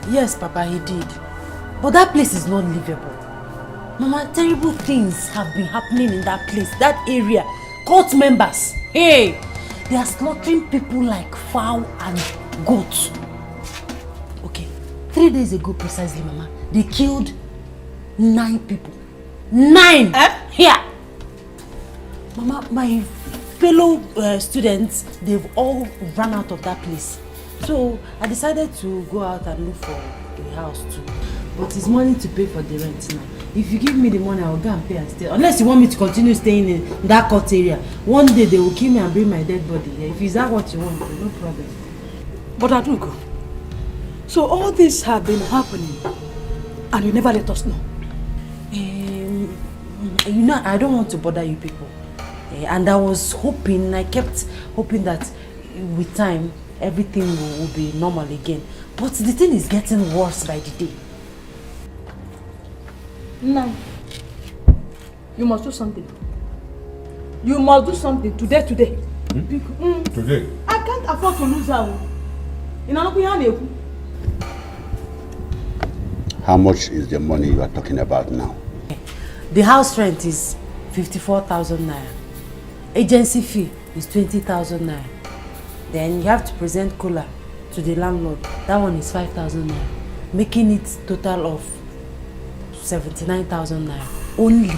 Yes, Papa, he did. But that place is not livable. Mama, terrible things have been happening in that place, that area. Cult members, hey, they are slaughtering people like fowl and goats. Okay, 3 days ago precisely, Mama, they killed 9 people. 9! Here! Mama, my fellow students, they've all run out of that place. So I decided to go out and look for a house too. But it's money to pay for the rent now. If you give me the money, I will go and pay and stay. Unless you want me to continue staying in that court area. One day they will kill me and bring my dead body. If is that what you want, no problem. But Adugo, so all this have been happening and you never let us know? I don't want to bother you people. And I was hoping, I kept hoping that with time, everything will be normal again. But the thing is getting worse by the day. No. You must do something. You must do something today. Today? I can't afford to lose her. How much is the money you are talking about now? The house rent is 54,000 naira. Agency fee is 20,000 naira. Then you have to present cola to the landlord. That one is 5,000 naira. Making it total of 79,000 naira only.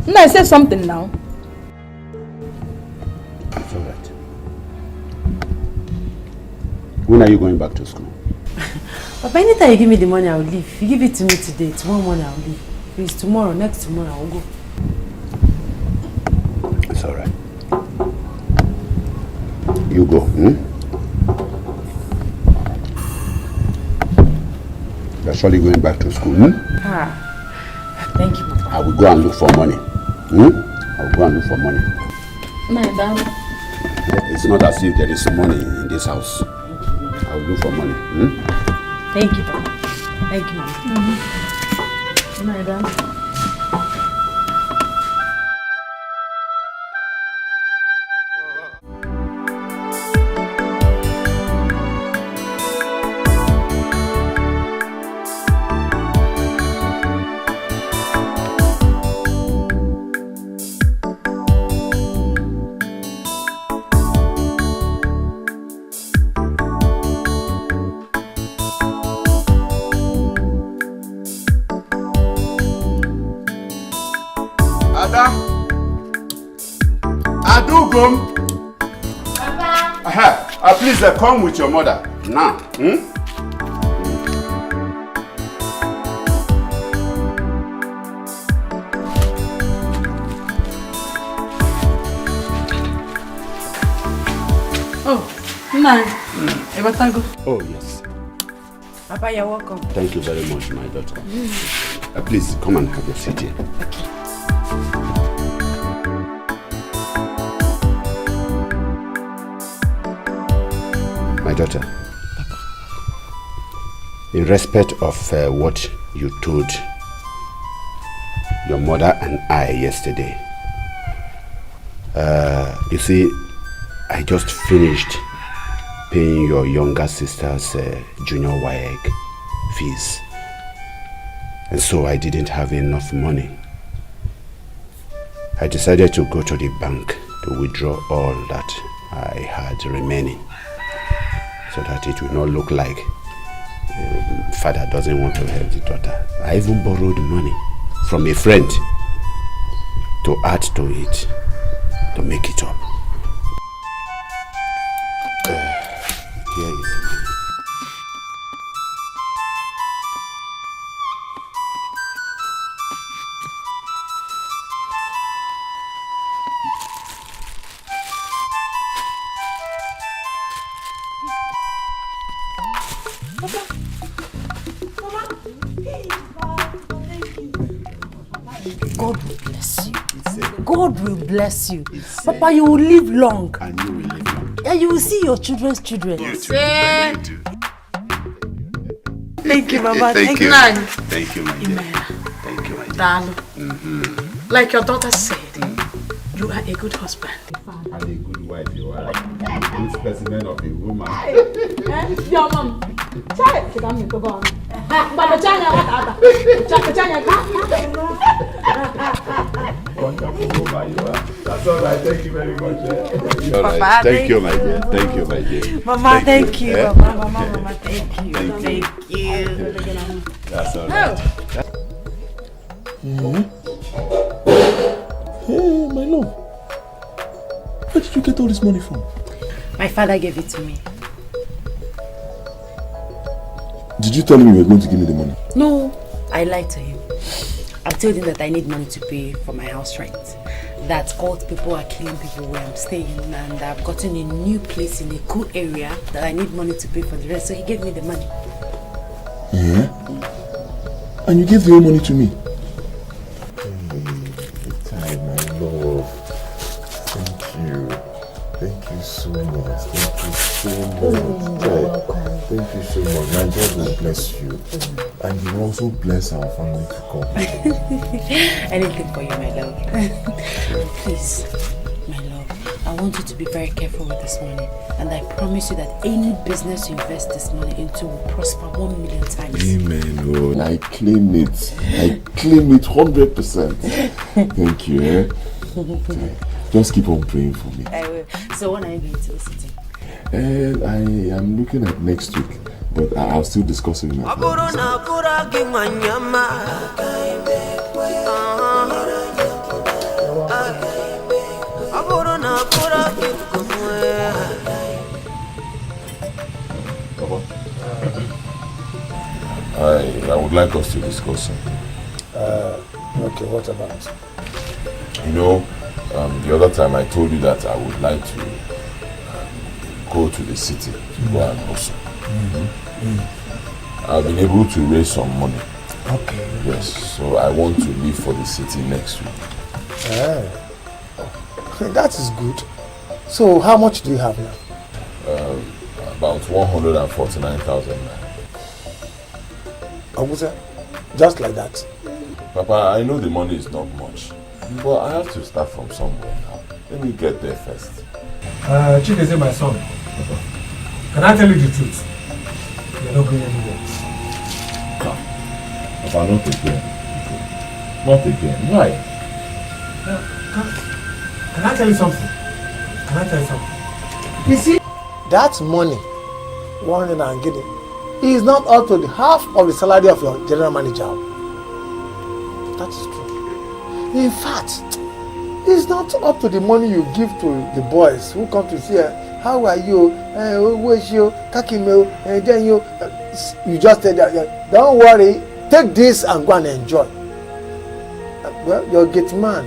No, I said something now. It's all right. When are you going back to school? Papa, anytime you give me the money, I will leave. If you give it to me today, tomorrow morning I will leave. If it's tomorrow, next tomorrow, I will go. It's all right. You go. You're surely going back to school. Thank you, Papa. I will go and look for money. I'll go and look for money. My dad. It's not as if there is money in this house. I'll look for money. Thank you, Papa. Thank you, Mama. My dad. Please come with your mother now. Oh, Nai. Oh, yes. Papa, you're welcome. Thank you very much, my daughter. Please come and have a seat here. Okay. My daughter, in respect of what you told your mother and I yesterday, you see, I just finished paying your younger sister's junior WAEC fees, and so I didn't have enough money. I decided to go to the bank to withdraw all that I had remaining, so that it will not look like father doesn't want to help the daughter. I even borrowed money from a friend to add to it, to make it up. Here is the money. God will bless you. God will bless you. Papa, you will live long. And you will live long. And you will see your children's children. You too. You too. Thank you, Mama. Thank you. Nai. Thank you, my dear. Thank you, my dear. Darling. Like your daughter said, you are a good husband. And a good wife you are. A good specimen of a woman. Your mom. Child, sit down, go on. Wonderful woman you are. That's all right. Thank you very much. All Papa, right. Thank you, my dear. Thank you, my dear. Mama, thank you. Mama, thank you. Thank you. That's all right. Hey, my love. Where did you get all this money from? My father gave it to me. Did you tell him you were going to give me the money? No, I lied to him. I told him that I need money to pay for my house rent. That cult people are killing people where I'm staying, and I've gotten a new place in a cool area that I need money to pay for the rent. So he gave me the money. Yeah? And you gave the whole money to me? Hey, my love. Thank you. Thank you so much. Thank you so much. You're welcome. Thank you so much. My God will bless you. And you also bless our family to come. Anything for you, my love. Please, my love, I want you to be very careful with this money. And I promise you that any business you invest this money into will prosper 1 million times. Amen. Oh, I claim it. I claim it 100%. Thank you. Just keep on praying for me. I will. So when are you going to the city? I am looking at next week, but I'll still discuss it with my friends. I would like us to discuss something. Okay, what about? You know, the other time I told you that I would like to go to the city to go and hustle. I've been able to raise some money. Okay. Yes, so I want to leave for the city next week. That is good. So how much do you have now? About 149,000. Abusa, just like that. Papa, I know the money is not much, but I have to start from somewhere now. Let me get there first. Chikeze, my son. Can I tell you the truth? You're not going anywhere. Papa, not again. Not again. Why? Can I tell you something? You see, that money, 100 and getting, is not up to the half of the salary of your general manager. That is true. In fact, it's not up to the money you give to the boys who come to see how are you, where's you, kakimeo, and then you just tell them, don't worry, take this and go and enjoy. Well, your gate man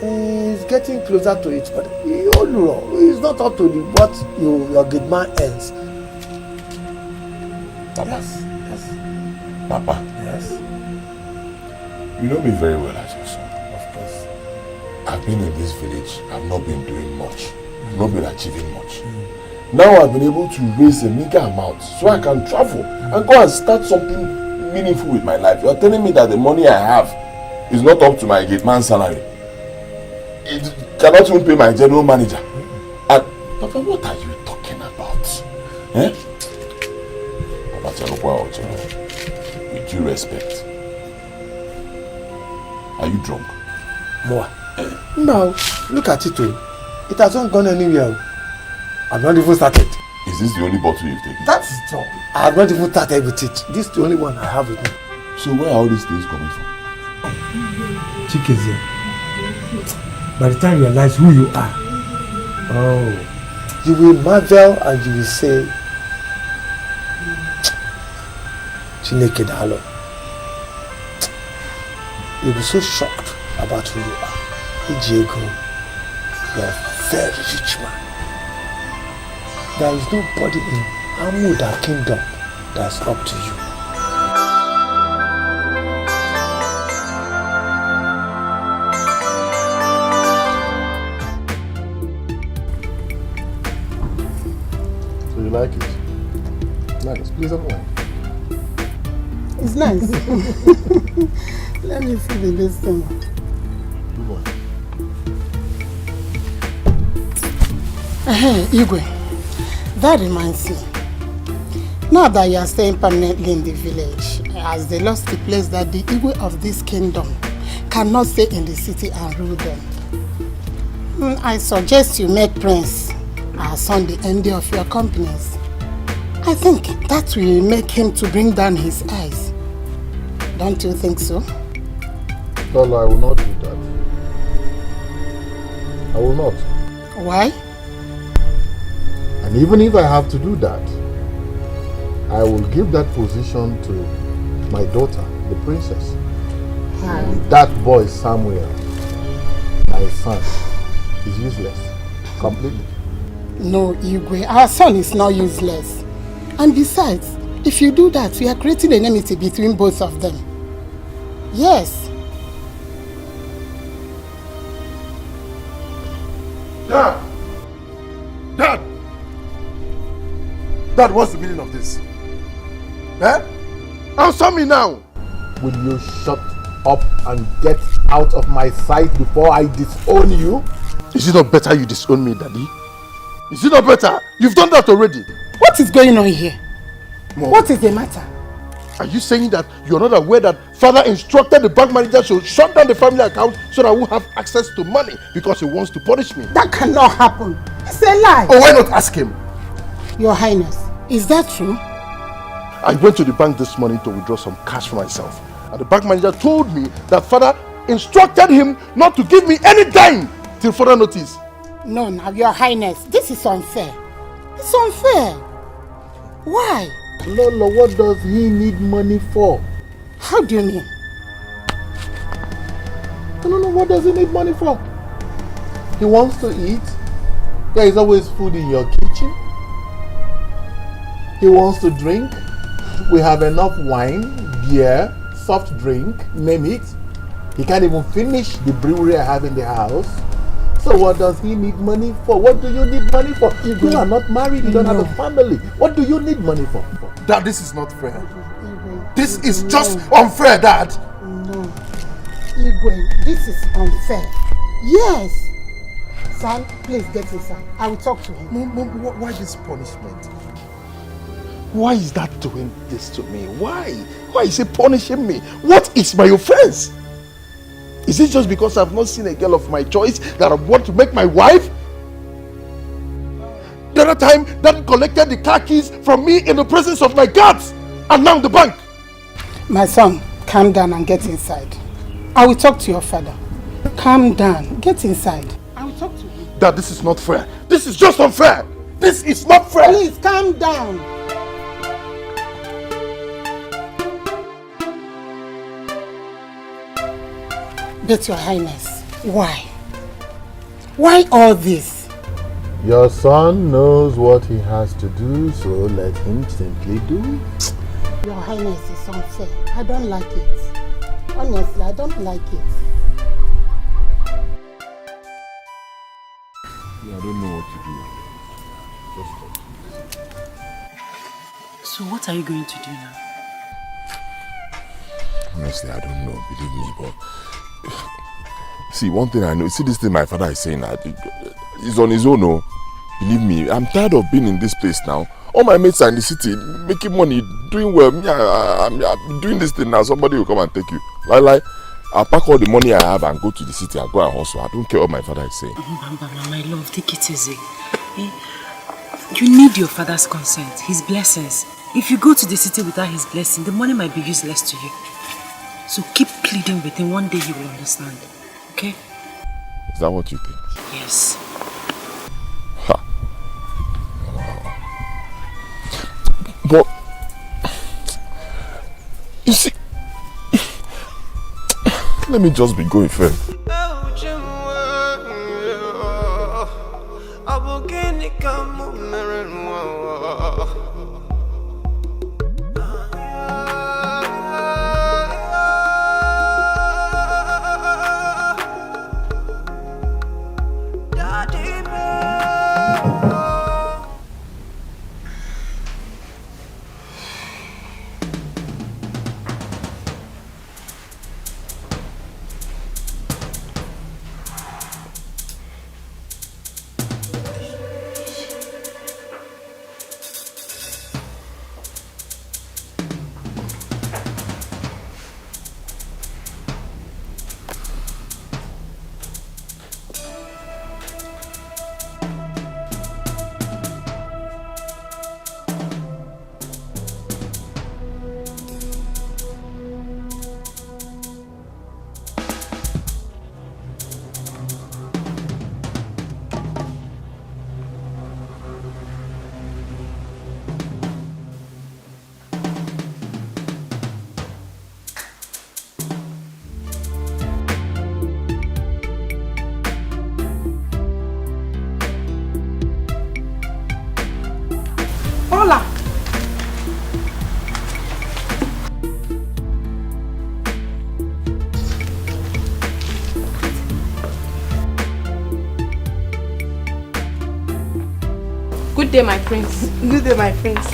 is getting closer to it, but it's not up to what your gate man earns. Papa. Yes. Papa. Yes. You know me very well as your son. Of course. I've been in this village. I've not been doing much. Not been achieving much. Now I've been able to raise a meager amount so I can travel and go and start something meaningful with my life. You're telling me that the money I have is not up to my gate man's salary. It cannot even pay my general manager. And Papa, what are you talking about? Eh? With due respect, are you drunk? More. No, look at it. It hasn't gone anywhere. I've not even started. Is this the only bottle you've taken? That is all. I have not even started with it. This is the only one I have with me. So where are all these things coming from? Chikeze, by the time you realize who you are, you will marvel and you will say, Chineke Dalo. You'll be so shocked about who you are. Ijego, you are a very rich man. There is nobody in Amuda kingdom that's up to you. So you like it? Nice. Please have one. It's nice. Let me see the listing. Good one. Igwe, that reminds me. Now that you are staying permanently in the village, as they lost the place that the Igwe of this kingdom cannot stay in the city and rule them, I suggest you make Prince our son the MD of your companies. I think that will make him to bring down his eyes. Don't you think so? Lola, I will not do that. I will not. Why? And even if I have to do that, I will give that position to my daughter, the princess. And that boy, Samuel, my son, is useless. Completely. No, Igwe, our son is not useless. And besides, if you do that, you are creating enmity between both of them. Yes. Dad! Dad! Dad, what's the meaning of this? Eh? Answer me now! Will you shut up and get out of my sight before I disown you? Is it not better you disown me, Daddy? Is it not better? You've done that already. What is going on here? Mom, what is the matter? Are you saying that you're not aware that father instructed the bank manager to shut down the family account so that I won't have access to money because he wants to punish me? That cannot happen. It's a lie. Oh, why not ask him? Your Highness, is that true? I went to the bank this morning to withdraw some cash for myself. And the bank manager told me that father instructed him not to give me any dime till further notice. No, now, Your Highness, this is unfair. It's unfair. Why? Lolo, what does he need money for? How do you mean? I don't know, what does he need money for? He wants to eat. There is always food in your kitchen. He wants to drink. We have enough wine, beer, soft drink, name it. He can't even finish the brewery I have in the house. So what does he need money for? What do you need money for? You are not married, you don't have a family. What do you need money for? Dad, this is not fair. This is just unfair, Dad. No. Igwe, this is unfair. Yes. Son, please get inside. I will talk to him. Mom, why this punishment? Why is that doing this to me? Why? Why is he punishing me? What is my offense? Is it just because I've not seen a girl of my choice that I want to make my wife? The other time, Dad collected the car keys from me in the presence of my guards and now the bank. My son, calm down and get inside. I will talk to your father. Calm down. Get inside. I will talk to him. Dad, this is not fair. This is just unfair. This is not fair. Please, calm down. But Your Highness, why? Why all this? Your son knows what he has to do, so let him simply do it. Your Highness is unfair. I don't like it. Honestly, I don't like it. Yeah, I don't know what to do. Just So what are you going to do now? honestly, I don't know, believe me, but see, one thing I know, see this thing my father is saying that he's on his own, no. Believe me, I'm tired of being in this place now. All my mates are in the city, making money, doing well. Me, I'm doing this thing now. Somebody will come and take you. Like, I'll pack all the money I have and go to the city and go and hustle. I don't care what my father is saying. My love, take it easy. You need your father's consent, his blessings. If you go to the city without his blessing, the money might be useless to you. So keep pleading with him. One day he will understand. Okay? Is that what you think? Yes. But you see, let me just be going first. Hola. Good day, my prince. Good day, my prince.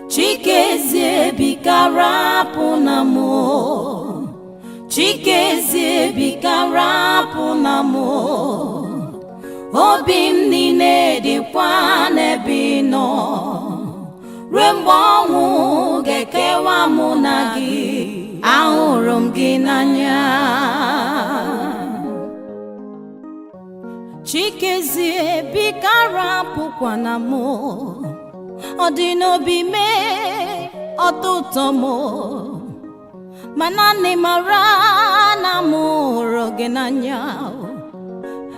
Chikezie bikara punamo, Chikezie bikara punamo, Obim nine dikwa nebino, Rembo gekewa munagi, Aurum ginanya. Chikezie bikara pukwanamo, Odinobi me otutomo manani marana muro genanya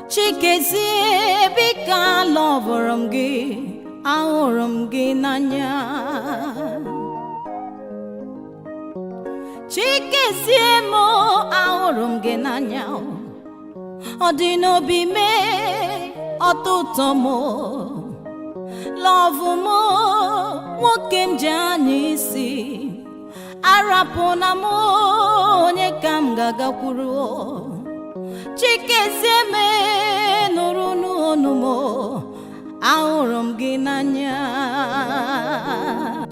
Chikezie bika lovorumgi aurum ginanya Chikezie mo ahụrụ m gị n'anya ọ dị n'obi mee ọtụtụ mo love mo nwoke m ji anya isi arapụ na m onye ka m ga-agakwuru Chikezie me nụrụ n'ọnụ mo ahụrụ m gị n'anya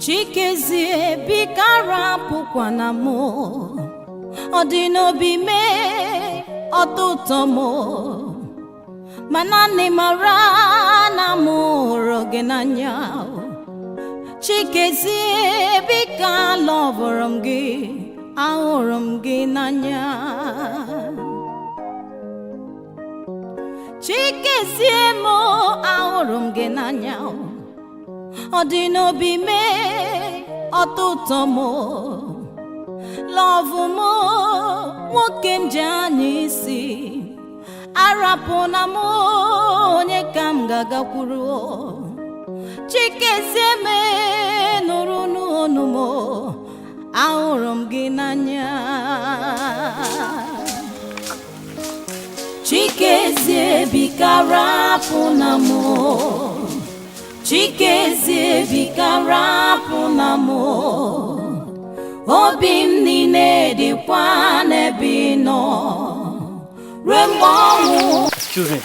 Chikezie biko arapụkwana m ọ dị n'obi mee ọtụtụ m mana nne mara na m hụrụ gị n'anya Chikezie biko alọvụrụ m gị ahụrụ m gị n'anya Chikezie mo ahụrụ m gị n'anya ọ dị n'obi mee ọtụtụ m love mo nwoke m ji anya isi arapụ na m onye ka m ga-agakwuru Chikezie me nụrụ n'ọnụ m ahụrụ m gị n'anya Chikezie biko arapụ na m Chikezie biko arapụ na m obi m niile dịkwa n'ebe nọ ruo mgbe ọnwụ. Excuse me,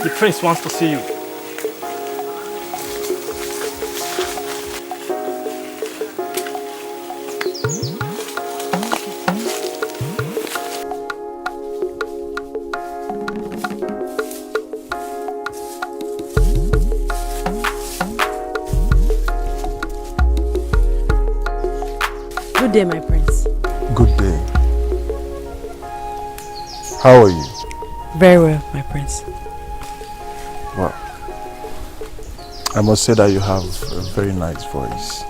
the prince wants to see you. Good day, my prince. Good day. How are you? Very well, my prince. Well, I must say that you have a very nice voice.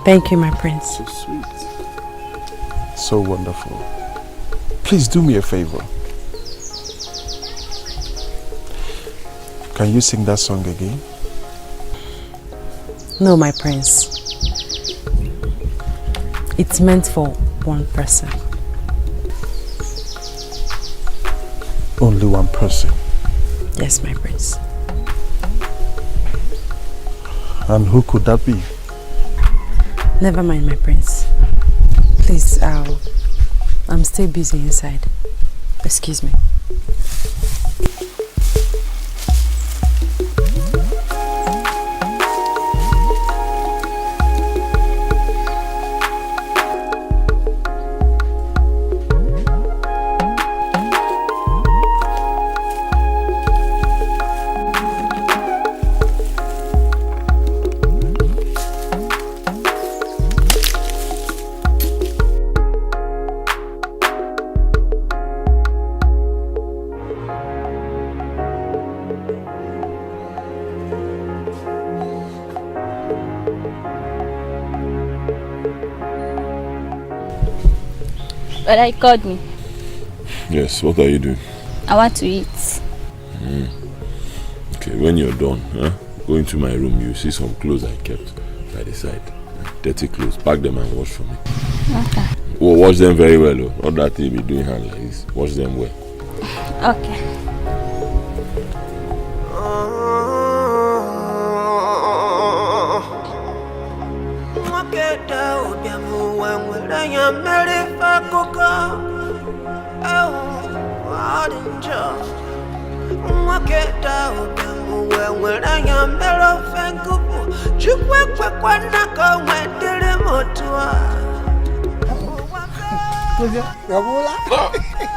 Thank you, my prince. So sweet. So wonderful. Please do me a favor. Can you sing that song again? No, my prince. It's meant for one person. Only one person? Yes, my prince. And who could that be? Never mind, my prince. Please, I'm still busy inside. Excuse me. But I called me. Yes, what are you doing? I want to eat. Okay, when you're done, go into my room. You see some clothes I kept by the side. Dirty clothes. Pack them and wash for me. Okay. Oh, wash them very well. Oh. Not that you be doing hand like this. Wash them well. Okay.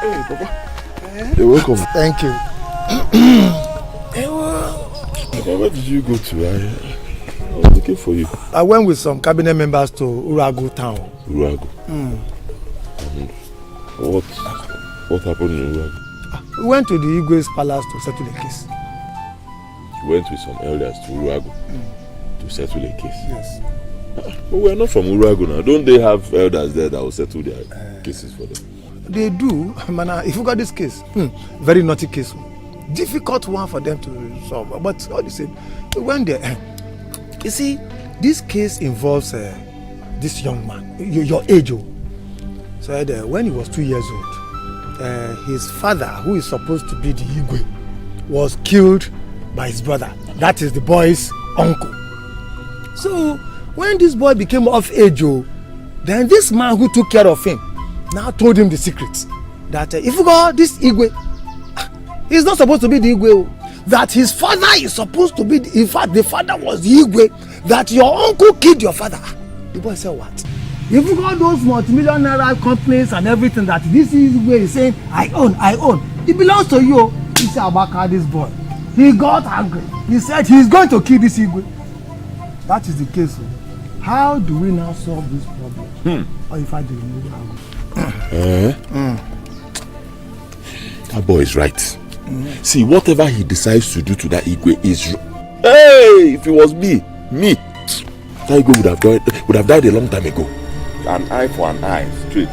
Hey, Papa. You're welcome. Thank you. Papa, where did you go to? I was looking for you. I went with some cabinet members to Urago town. Urago? What happened in Urago? We went to the Igwe's palace to settle the case. You went with some elders to Urago to settle a case? Yes. But we are not from Urago now. Don't they have elders there that will settle their cases for them? They do. Man, if you got this case, very naughty case. Difficult one for them to solve. But all the same, we went there. You see, this case involves this young man, your age. said when he was 2 years old, his father, who is supposed to be the Igwe, was killed by his brother. That is the boy's uncle. So when this boy became of age, then this man who took care of him now told him the secret that if you go this Igwe, he's not supposed to be the Igwe. That his father is supposed to be, in fact the father was the Igwe, that your uncle killed your father. The boy said, what? If you got those multi-million naira companies and everything that this Igwe is saying, I own, it belongs to you. He said, Abaka, this boy. He got angry. He said he's going to kill this Igwe. That is the case. How do we now solve this problem? Or if I didn't know how? That boy is right. See, whatever he decides to do to that Igwe is... Hey, if it was me, that Igwe would have died a long time ago. An eye for an eye, straight.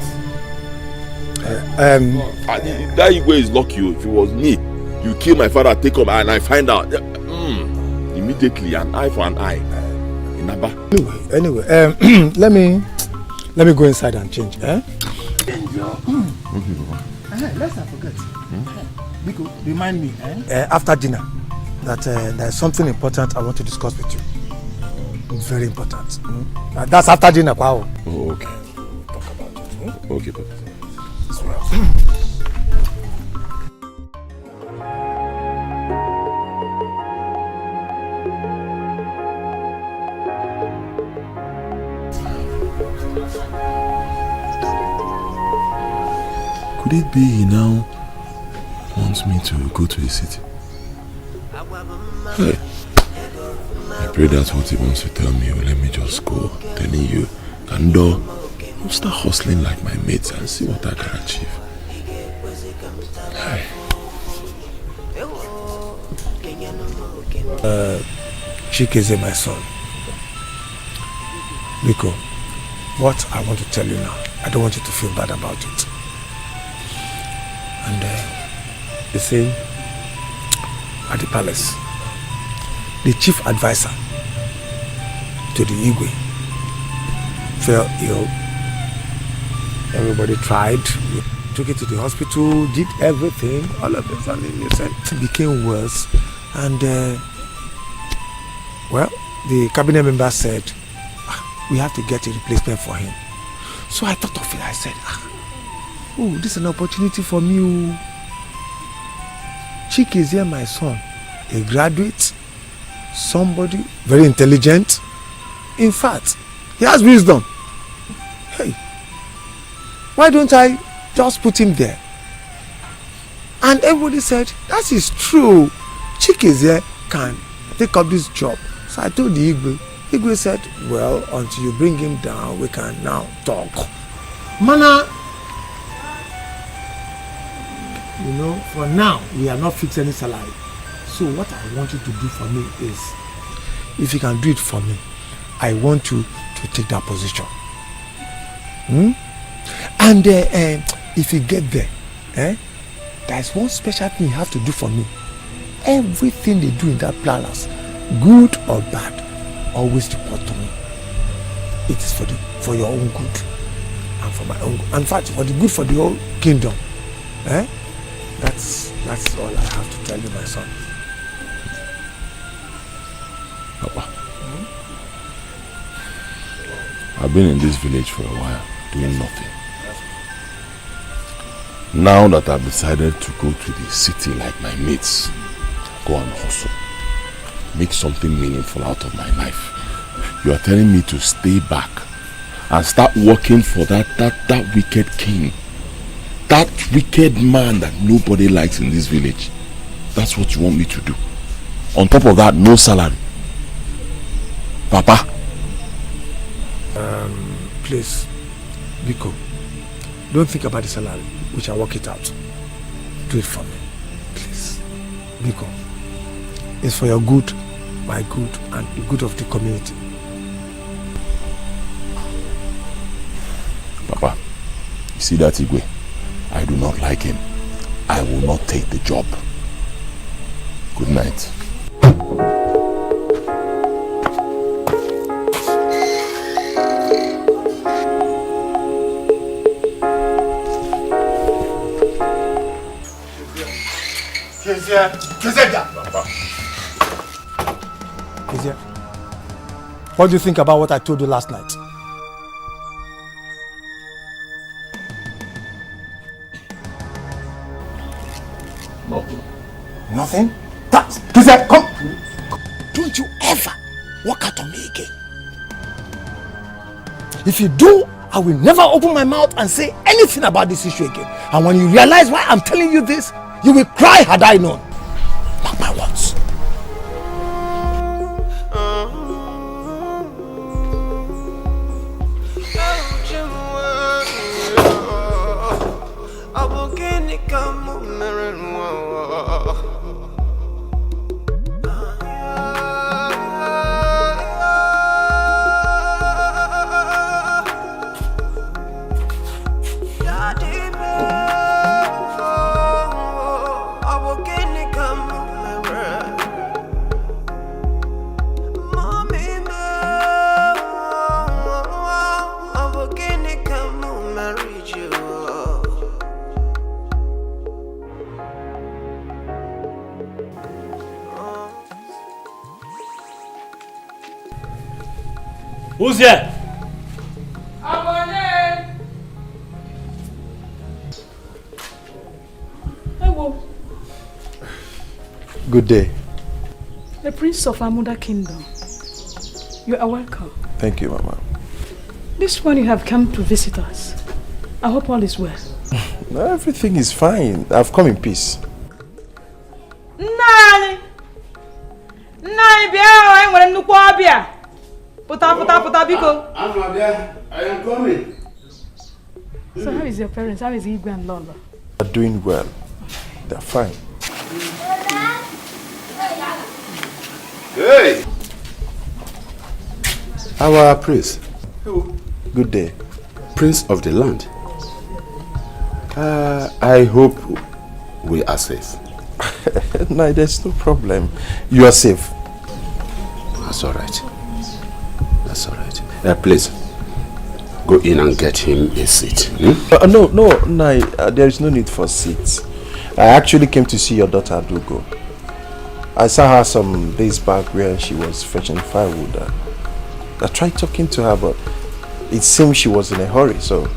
That Igwe is lucky. If it was me, you kill my father, take him, and I find out. Immediately, an eye for an eye. Anyway, let me go inside and change. Let's not forget. Because remind me after dinner that there's something important I want to discuss with you. It's very important. That's after dinner. Wow. Oh, okay. Talk about it. Okay, Papa. Could it be he now wants me to go to the city? Hey, I pray that's what he wants to tell me. Or let me just go telling you. And I'll start hustling like my mates and see what I can achieve. Hey. Chizzy, my son. Biko, what I want to tell you now, I don't want you to feel bad about it. And you see, at the palace, the chief advisor to the Igwe fell ill. Everybody tried, we took it to the hospital, did everything, all of it, and then you said it became worse. And well, the cabinet member said we have to get a replacement for him. So I thought of it. I said, oh, this is an opportunity for me. Chizzy, my son, a graduate, somebody very intelligent. In fact, he has wisdom. Hey, why don't I just put him there? And everybody said, that is true. Chizzy can take up this job. So I told the Igwe. Igwe said, well, until you bring him down, we can now talk. Mana, you know, for now, we are not fixing any salary. So what I want you to do for me is, if you can do it for me, I want you to take that position. And if you get there, there's one special thing you have to do for me. Everything they do in that palace, good or bad, always report to me. It is for your own good and for my own good. In fact, for the good for the whole kingdom. That's all I have to tell you, my son. Papa, I've been in this village for a while, doing nothing. Now that I've decided to go to the city like my mates, go and hustle, make something meaningful out of my life, you are telling me to stay back and start working for that wicked king, that wicked man that nobody likes in this village. That's what you want me to do. On top of that, no salary. Papa. Please, Biko, don't think about the salary. We shall work it out. Do it for me, please. Biko, it's for your good, my good, and the good of the community. Papa, you see that Igwe? I do not like him. I will not take the job. Good night. Kezia, what do you think about what I told you last night? Nothing. Nothing? Kezia, come! Don't you ever walk out on me again. If you do, I will never open my mouth and say anything about this issue again. And when you realize why I'm telling you this, you will cry had I known. Mark my words. Who's there? Good day. The Prince of Amuda Kingdom. You are welcome. Thank you, Mama. This one you have come to visit us. I hope all is well. No, everything is fine. I've come in peace. Nani! Nani bia, I want to know bia. Puta biko. I am coming. So how is your parents? How is Igwe and Lola? They're doing well. They're fine. Hey! Our prince. Good day. Prince of the land. I hope we are safe. No, there's no problem. You are safe. That's all right. That's all right. Please, go in and get him a seat. No, there is no need for seats. I actually came to see your daughter Adugo. I saw her some days back where she was fetching firewood. I tried talking to her, but it seemed she was in a hurry, so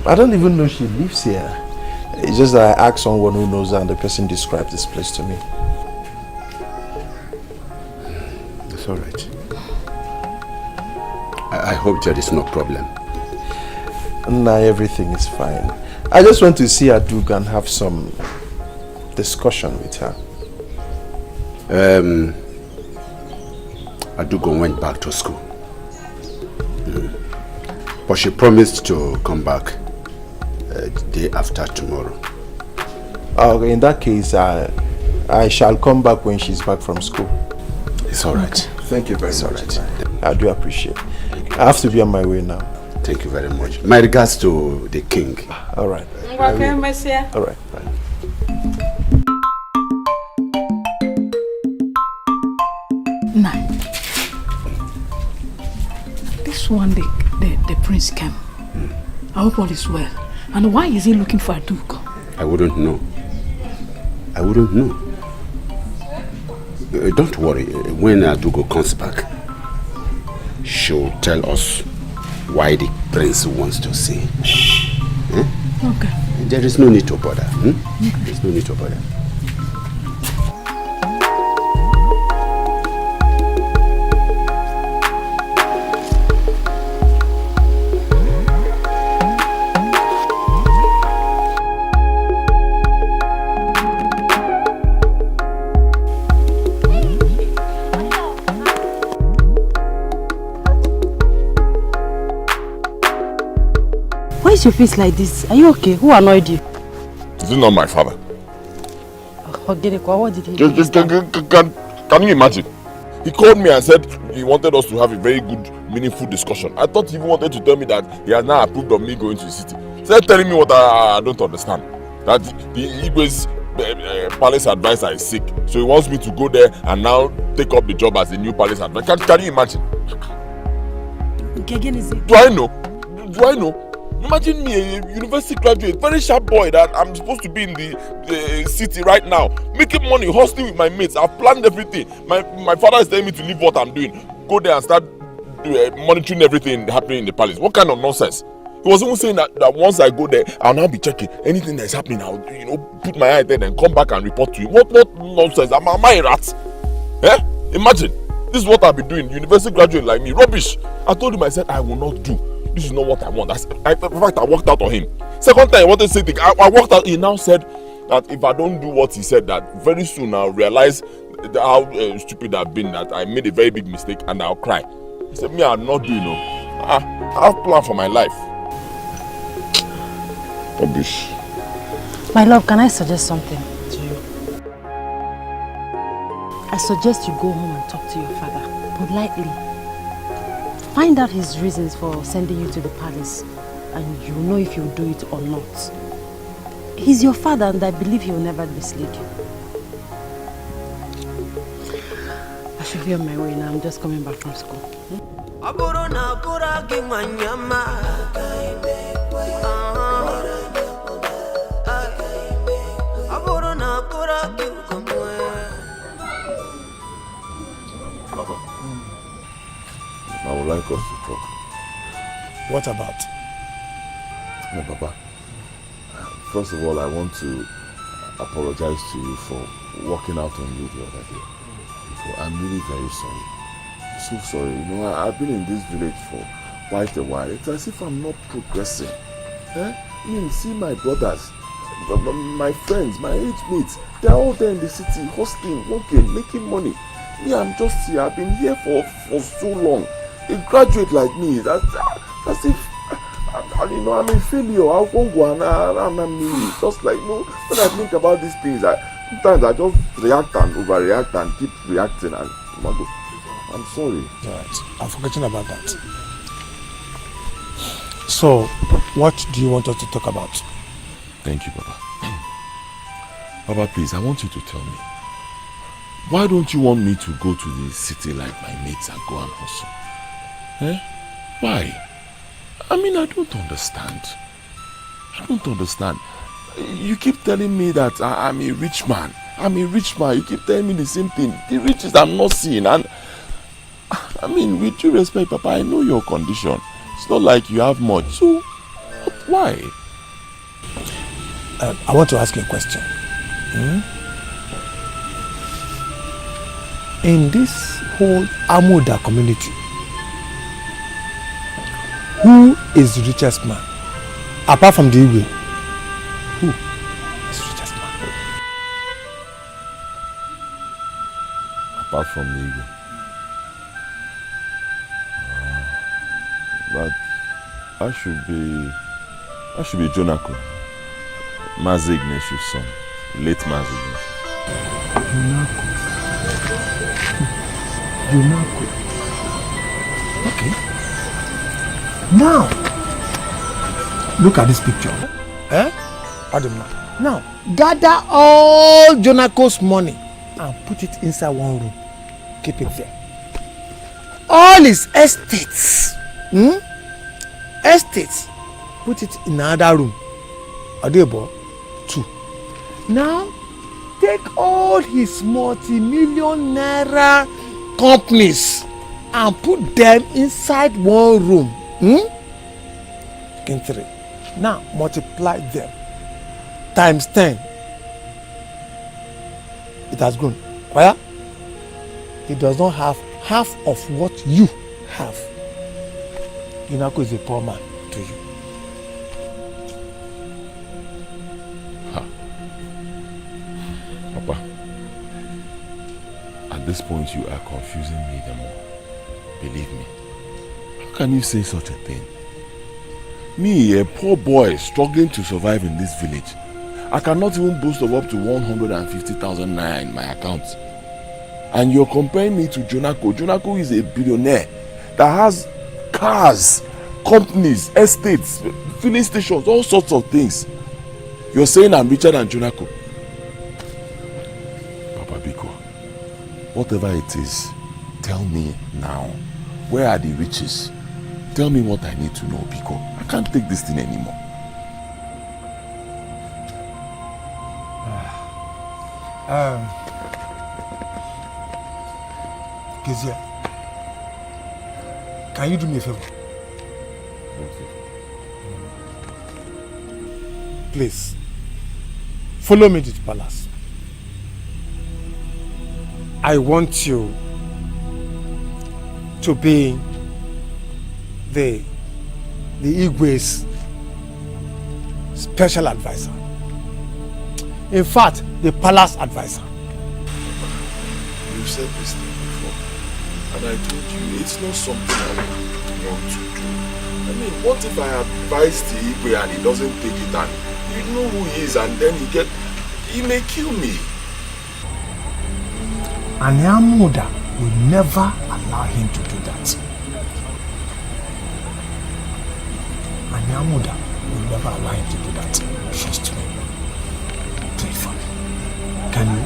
I don't even know she lives here. It's just that I asked someone who knows her and the person described this place to me. It's all right. I hope there is no problem. Nah, everything is fine. I just want to see Adugo and have some discussion with her. Adugo went back to school. But she promised to come back the day after tomorrow. In that case, I shall come back when she's back from school. It's all right. Thank you very much. Right. I do appreciate it. I have to be on my way now. Thank you very much. My regards to the king. All right. All right. Bye. Nah. This one, the prince came. I hope all is well. And why is he looking for Adugo? I wouldn't know. Don't worry. When Adugo comes back, she'll tell us why the prince wants to see. Okay. There is no need to bother. There's no need to bother. Why is your face like this? Are you okay? Who annoyed you? Is it not my father? What did he do? Can you imagine? He called me and said he wanted us to have a very good, meaningful discussion. I thought he wanted to tell me that he has now approved of me going to the city. He started telling me what I don't understand. That the Igwe's palace advisor is sick. So he wants me to go there and now take up the job as the new palace advisor. Can you imagine? Again, is it? Do I know? Imagine me, a university graduate, very sharp boy that I'm supposed to be in the city right now, making money, hustling with my mates. I've planned everything. My father is telling me to leave what I'm doing, go there and start monitoring everything happening in the palace. What kind of nonsense? He was even saying that once I go there, I'll now be checking anything that's happening. I'll put my eye there and come back and report to you. What nonsense? Am I a rat? Eh? Imagine. This is what I'll be doing. University graduate like me. Rubbish. I told him, I said, I will not do. This is not what I want. In fact, I walked out on him. Second time, I wanted to say things. I walked out. He now said that if I don't do what he said, that very soon I'll realize how stupid I've been, that I made a very big mistake and I'll cry. He said, me, I'm not doing no. I have planned for my life. Rubbish. My love, can I suggest something to you? I suggest you go home and talk to your father politely. Find out his reasons for sending you to the palace, and you'll know if you'll do it or not. He's your father, and I believe he will never mislead you. I should be on my way now. I'm just coming back from school. Papa, I would like us to talk. What about? No, Papa. First of all, I want to apologize to you for walking out on you the other day. I'm really very sorry. So sorry. I've been in this village for quite a while. It's as if I'm not progressing. See my brothers, my friends, my age mates. They're all there in the city, hustling, working, making money. Me, I'm just here. I've been here for so long. A graduate like me, that's if I'm a failure. I'll go and just like when I think about these things, sometimes I just react and overreact and keep reacting and I'm sorry. Right. I'm forgetting about that. So, what do you want us to talk about? Thank you, Papa. Papa, please, I want you to tell me. Why don't you want me to go to the city like my mates and go and hustle? Why? I don't understand. I don't understand. You keep telling me that I'm a rich man. I'm a rich man. You keep telling me the same thing. The riches I'm not seeing. And with due respect, Papa, I know your condition. It's not like you have much. So, why? I want to ask you a question. In this whole Amuda community, who is the richest man? Apart from the Igwe, who is the richest man? Apart from the Igwe. But I should be Jonako. Mazi Ignatius' son. Late Mazi Ignatius. Jonako. Okay. Now, look at this picture. Now, gather all Jonako's money and put it inside one room. Keep it there. All his estates. Estates. Put it in another room. Adebo, 2. Now, take all his multi-million naira companies and put them inside one room. In 3. Now multiply them times 10. It has grown. Why? It does not have half of what you have. Inako is a poor man to you. Papa, at this point you are confusing me the more. Believe me. How can you say such a thing? Me, a poor boy struggling to survive in this village. I cannot even boast of up to 150,000 naira in my account. And you're comparing me to Jonako. Jonako is a billionaire that has cars, companies, estates, filling stations, all sorts of things. You're saying I'm richer than Jonako. Papa Biko, whatever it is, tell me now, where are the riches? Tell me what I need to know, Biko. I can't take this thing anymore. Kezia, can you do me a favor? Please, follow me to the palace. I want you to be the Igwe's special advisor. In fact, the palace advisor. You've said this thing before, and I told you it's not something I want to do. I mean, what if I advise the Igwe and he doesn't take it, and you know who he is, and then he may kill me. Anyamuda will never allow him to do that. Anyamuda will never allow him to do that. Trust me. Do it for me. Can you?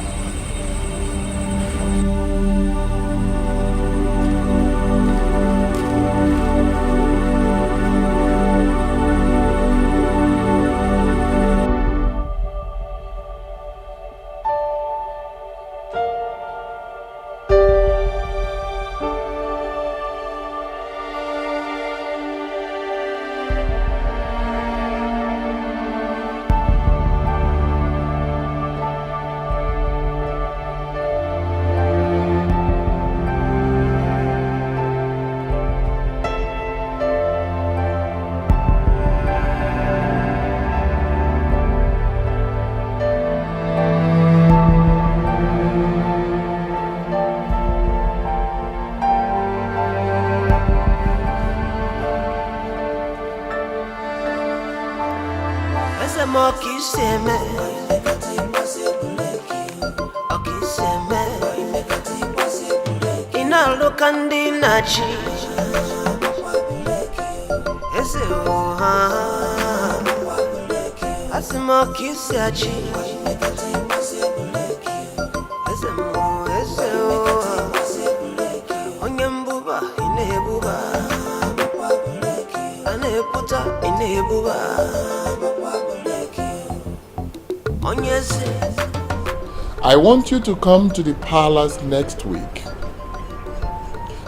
I want you to come to the palace next week,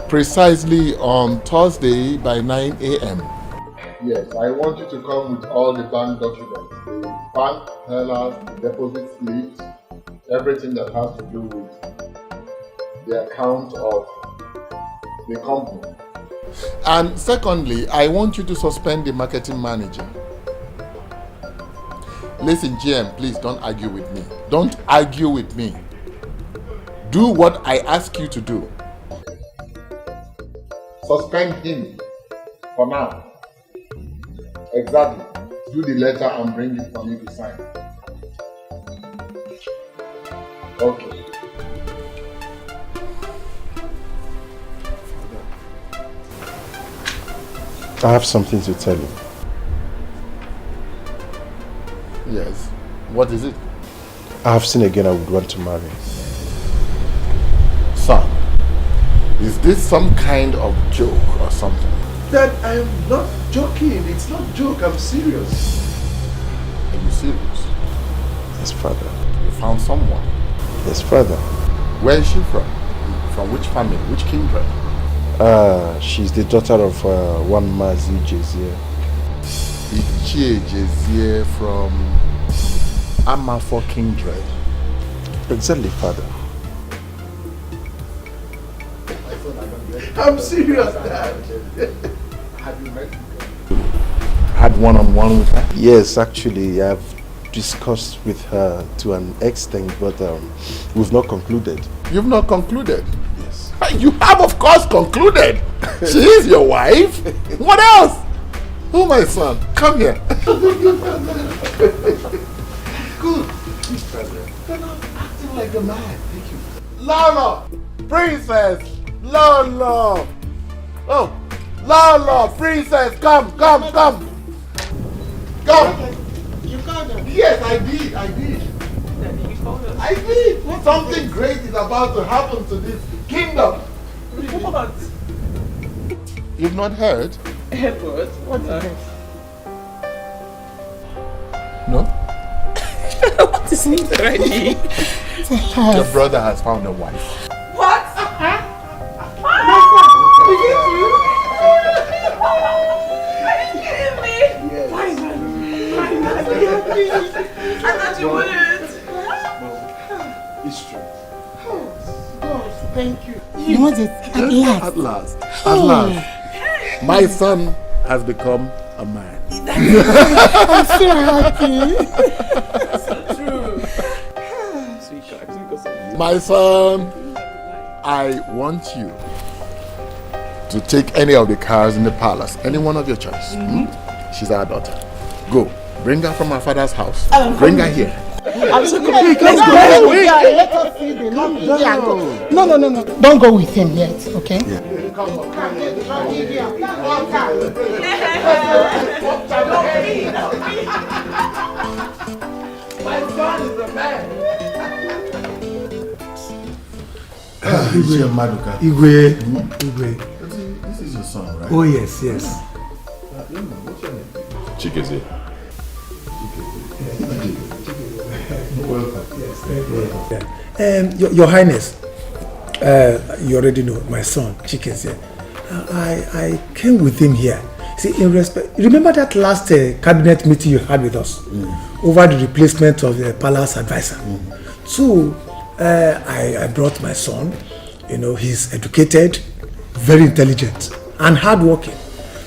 precisely on Thursday by 9 a.m. Yes, I want you to come with all the bank documents, the bank tellers, the deposit slips, everything that has to do with the account of the company. And secondly, I want you to suspend the marketing manager. Listen, GM, please don't argue with me. Don't argue with me. Do what I ask you to do. Suspend him for now. Exactly. Do the letter and bring it for me to sign. Okay. I have something to tell you. Yes. What is it? I have seen a girl I would want to marry. Son, is this some kind of joke or something? Dad, I am not joking. It's not a joke. I'm serious. Are you serious? Yes, Father. You found someone? Yes, Father. Where is she from? From which family? Which kindred? She's the daughter of one Mazi Jezie. Ichie Jezie from Amafo kindred. Exactly, Father. I'm serious, Dad. Have you met her? Had one-on-one with her? Yes, actually, I've discussed with her to an extent, but we've not concluded. You've not concluded? Yes. You have, of course, concluded. She is your wife. What else? Oh, my son, come here. Good. You're not acting like a man. Thank you. Lala, princess, Lala. Oh, Lala, princess, come. Come. You called her? Yes, I did. I did. Something great is about to happen to this kingdom. What? You've not heard? Edward. What is this? No? What is it already? Your brother has found a wife. What? It's true. Thank you. You want it at last? At last. At last. My son has become a man. I'm so happy. So true. My son, I want you to take any of the cars in the palace, any one of your choice. She's our daughter. Go, bring her from her father's house. Bring her here. I'm so confused. Let's go. Let us see the No. Don't go with him yet, okay? My son is a man. Igwe Maduka. Igwe. This is your son, right? Oh yes. What's your name? Chizzy. Welcome. Your Highness, you already know my son Chizzy. I came with him here. See, in respect, remember that last cabinet meeting you had with us over the replacement of the palace advisor. So I brought my son. You know, he's educated, very intelligent, and hardworking.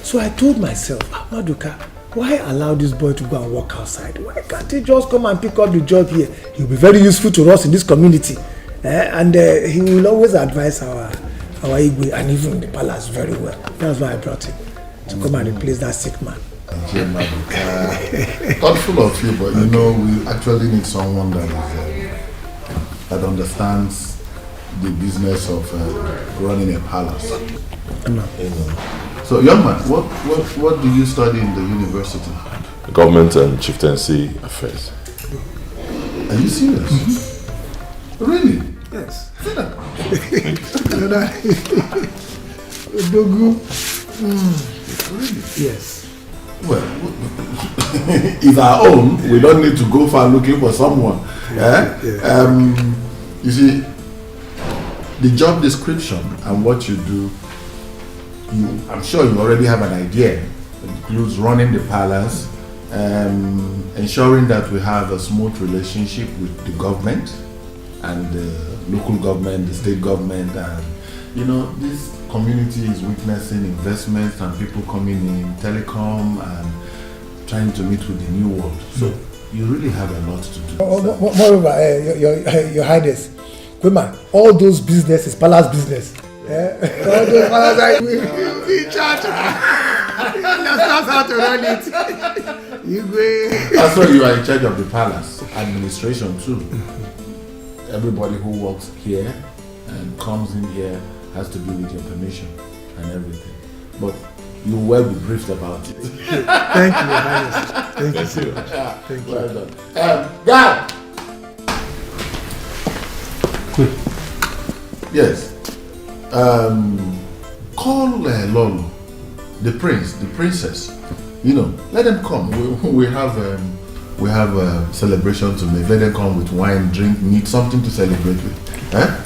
So I told myself, Maduka, why allow this boy to go and work outside? Why can't he just come and pick up the job here? He'll be very useful to us in this community. And he will always advise our Igwe and even the palace very well. That's why I brought him, to come and replace that sick man. Thoughtful of you, but you know, we actually need someone that is, that understands the business of running a palace. So, young man, what do you study in the university? Government and chieftaincy affairs. Are you serious? Really? Yes. Dogu. Really? Yes. Well, if our own, we don't need to go far looking for someone. You see, the job description and what you do, I'm sure you already have an idea. It includes running the palace, ensuring that we have a smooth relationship with the government and the local government, the state government, and you know, this community is witnessing investments and people coming in, telecom, and trying to meet with the new world. So you really have a lot to do. Moreover, your Highness, Kwema, all those business is palace business. All those palace we charge. That's how to run it. That's why you are in charge of the palace administration too. Everybody who works here and comes in here has to be with your permission and everything. But you will be briefed about it. Thank you, Your Highness. Thank you so much. Thank you. Well done. Guy! Quick. Yes. Call Lolo, the prince, the princess. You know, let them come. We have a celebration to make. Let them come with wine, drink, meat, something to celebrate with.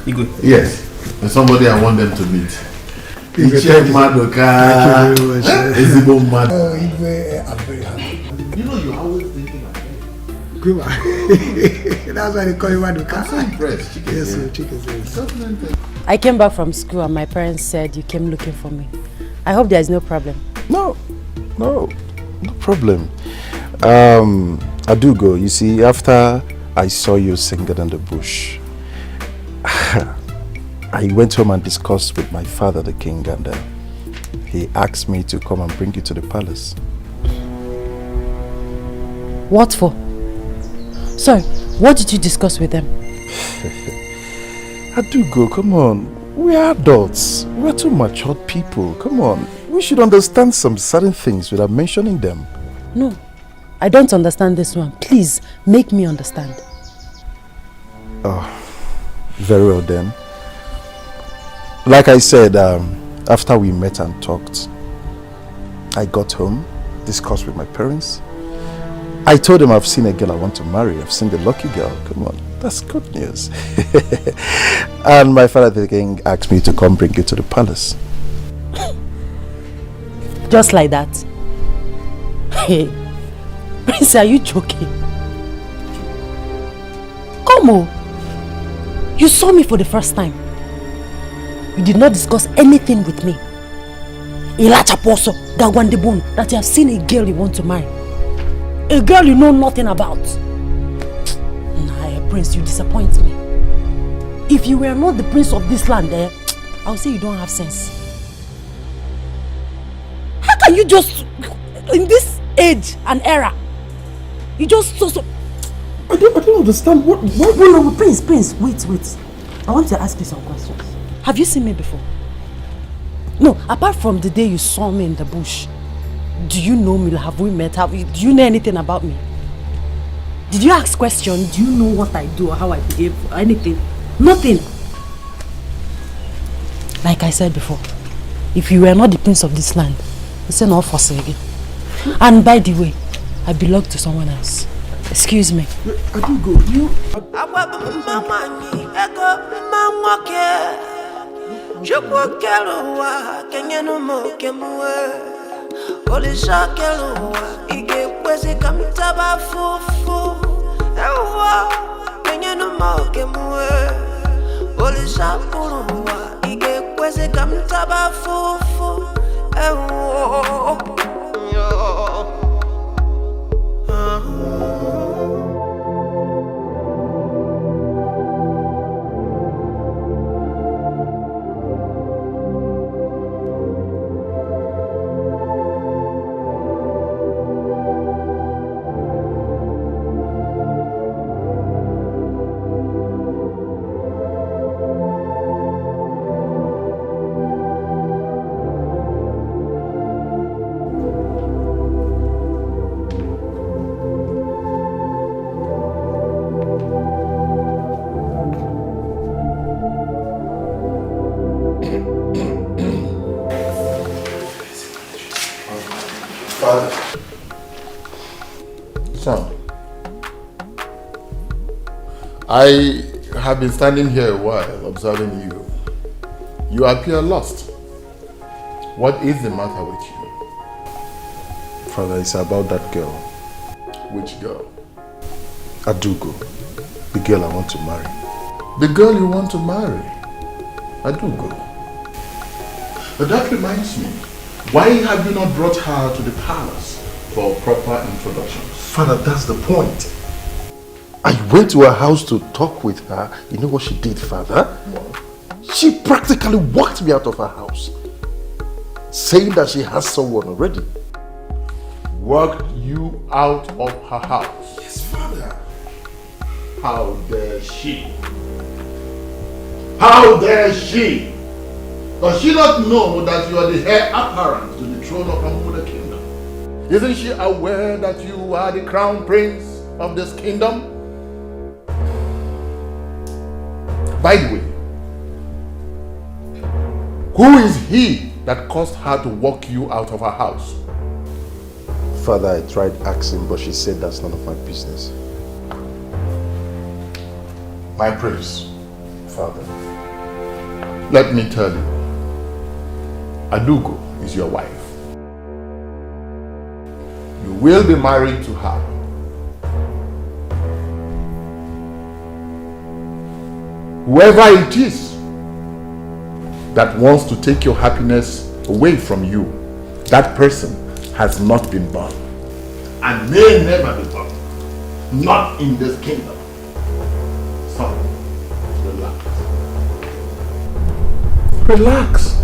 Igwe. Yes. There's somebody I want them to meet. Igwe, Madoka. thank you very much. Igwe, I'm very happy. You know, you're always thinking ahead. That's why they call you Madoka. I'm so impressed. Yes, sir. Chizzy. I came back from school and my parents said you came looking for me. I hope there is no problem. No problem. I do go. You see, after I saw you singing in the bush, I went home and discussed with my father, the king, and he asked me to come and bring you to the palace. What for? Sorry, what did you discuss with them? I do go, come on. We are adults. We're too matured people. Come on. We should understand some certain things without mentioning them. No, I don't understand this one. Please, make me understand. Oh, very well then. Like I said, after we met and talked, I got home, discussed with my parents. I told them I've seen a girl I want to marry. I've seen the lucky girl. Come on, that's good news. And my father, the king, asked me to come bring you to the palace. Just like that? Hey, Prince, are you joking? Come on. You saw me for the first time. You did not discuss anything with me. Ilachaposo, Gagwandebun, that you have seen a girl you want to marry. A girl you know nothing about. Nah, Prince, you disappoint me. If you were not the prince of this land, I would say you don't have sense. How can you just, in this age and era, you just so... I don't understand. What? No, Prince, wait. I want to ask you some questions. Have you seen me before? No, apart from the day you saw me in the bush, do you know me? Have we met? Do you know anything about me? Did you ask questions? Do you know what I do or how I behave or anything? Nothing. Like I said before, if you were not the prince of this land, it's not for again. And by the way, I belong to someone else. Excuse me. I do go. You. I have been standing here a while observing you. You appear lost. What is the matter with you? Father, it's about that girl. Which girl? Adugo, the girl I want to marry. The girl you want to marry? Adugo. But that reminds me, why have you not brought her to the palace for a proper introduction? Father, that's the point. I went to her house to talk with her. You know what she did, Father? What? She practically walked me out of her house, saying that she has someone already. Walked you out of her house? Yes, Father. How dare she? How dare she? Does she not know that you are the heir apparent to the throne of her mother kingdom? Isn't she aware that you are the crown prince of this kingdom? By the way, who is he that caused her to walk you out of her house? Father, I tried asking, but she said that's none of my business. My prince, Father, let me tell you, Adugo is your wife. You will be married to her. Whoever it is that wants to take your happiness away from you, that person has not been born and may never be born. Not in this kingdom. So, relax. Relax.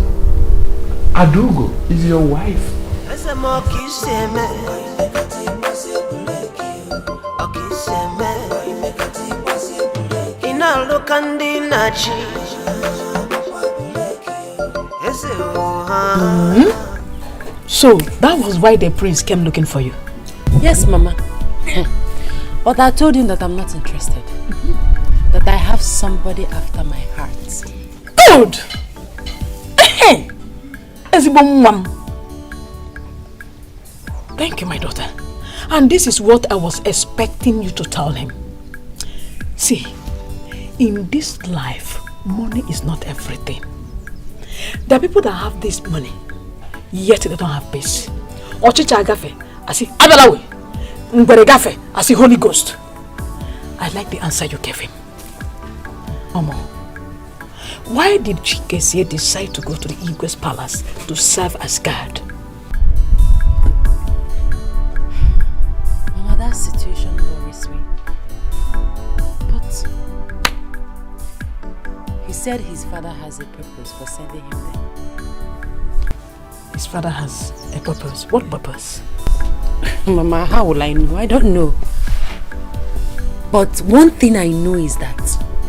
Adugo is your wife. So, that was why the prince came looking for you? Yes, Mama. But I told him that I'm not interested. That I have somebody after my heart. Good! Thank you, my daughter. And this is what I was expecting you to tell him. See, in this life, money is not everything. There are people that have this money, yet they don't have peace. Ochicha agafe, I see Abalawe. Ngberegafe, I see Holy Ghost. I like the answer you gave him. Omo, why did Chikezie decide to go to the Igwe's palace to serve as guard? Mama, that situation worries me. But he said his father has a purpose for sending him there. His father has a purpose. What purpose? Mama, how will I know? I don't know. But one thing I know is that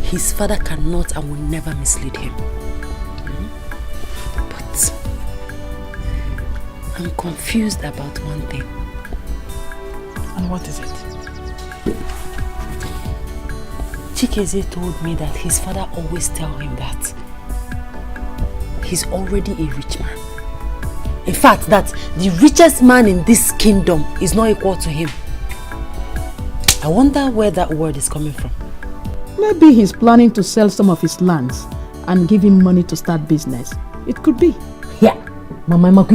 his father cannot and will never mislead him. But I'm confused about one thing. And what is it? Chikezie told me that his father always tells him that he's already a rich man. In fact, that the richest man in this kingdom is not equal to him. I wonder where that word is coming from. Maybe he's planning to sell some of his lands and give him money to start business. It could be. Yeah. Mama,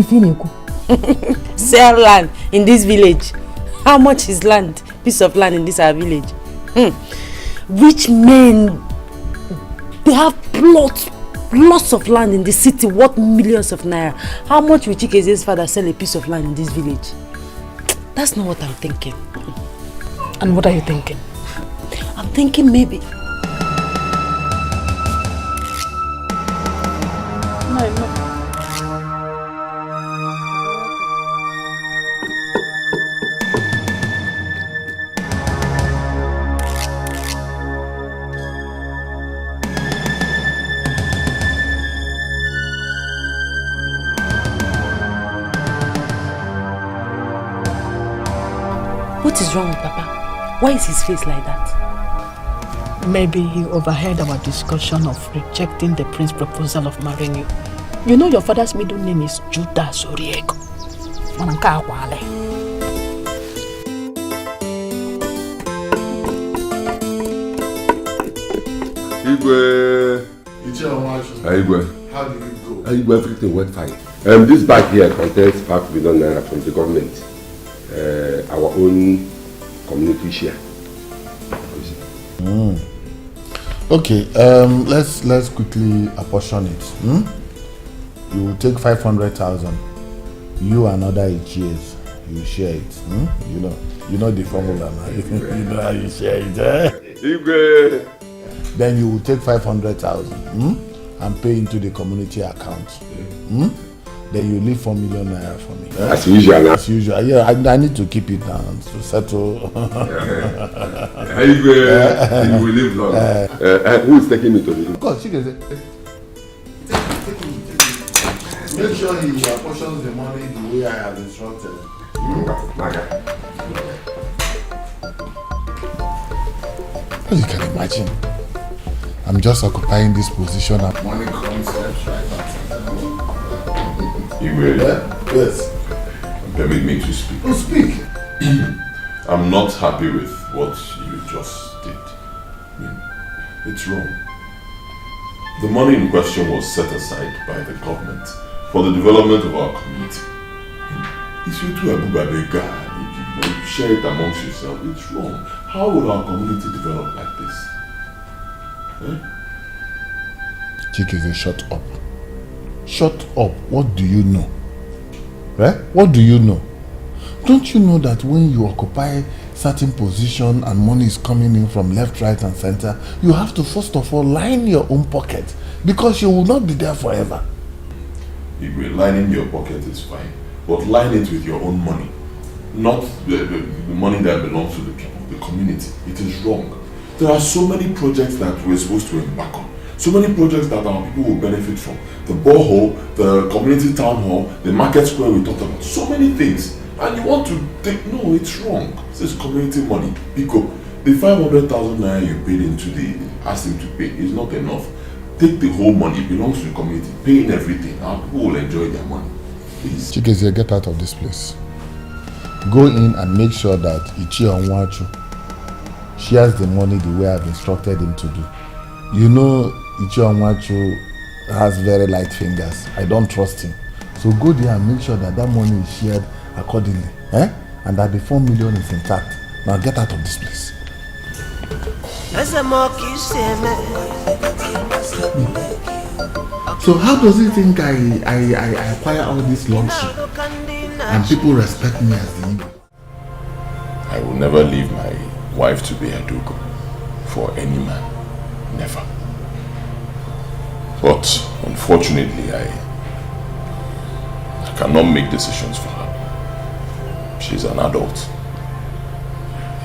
sell land in this village. How much is land? Piece of land in this our village. Rich men, they have lots of land in the city worth millions of naira. How much will Chikeze's father sell a piece of land in this village? That's not what I'm thinking. And what are you thinking? I'm thinking maybe. No. What is wrong with Papa? Why is his face like that? Maybe he overheard our discussion of rejecting the prince's proposal of marrying you. You know your father's middle name is Judas Oriego. Igwe. Igwe. How did it go? Igwe, everything went fine. This bag here contains 5 million naira from the government. Our own community share. Okay, let's quickly apportion it. You will take 500,000. You and other HGs, you share it. You know the formula now. You know how you share it. Then you will take 500,000 and pay into the community account. Then you leave 4 million naira for me. As usual. As usual. Yeah, I need to keep it down to settle. You will live long. Who is taking me to the room? Of course, she can say. Make sure he apportions the money the way I have instructed. As you can imagine, I'm just occupying this position and money comes left, right, You will? Yes. Permit me to speak. Oh, speak. I'm not happy with what you just did. It's wrong. The money in question was set aside by the government for the development of our community. If you do a bugabega, you share it amongst yourself, it's wrong. How will our community develop like this? Chikezie, shut up. Shut up. What do you know? What do you know? Don't you know that when you occupy certain position and money is coming in from left, right and center, you have to first of all line your own pocket because you will not be there forever. If we're lining your pocket is fine, but line it with your own money, not the money that belongs to the people, the community. It is wrong. There are so many projects that we're supposed to embark on. So many projects that our people will benefit from. The borehole, the community town hall, the market square we talked about. So many things. And you want to take, no, it's wrong. This is community money. Because the 500,000 naira you paid into asked him to pay is not enough. Take the whole money, it belongs to the community. Pay in everything. Our people will enjoy their money. Please. Chikezie, get out of this place. Go in and make sure that Ichi Onwachu shares the money the way I've instructed him to do. You know Ichi Onwachu has very light fingers. I don't trust him. So go there and make sure that that money is shared accordingly. And that the 4 million is intact. Now get out of this place. So how does he think I acquire all this luxury and people respect me as the Igbo? I will never leave my wife to be a Dugo for any man. Never. But unfortunately, I cannot make decisions for her. She's an adult.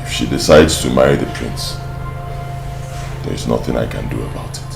If she decides to marry the prince, there is nothing I can do about it.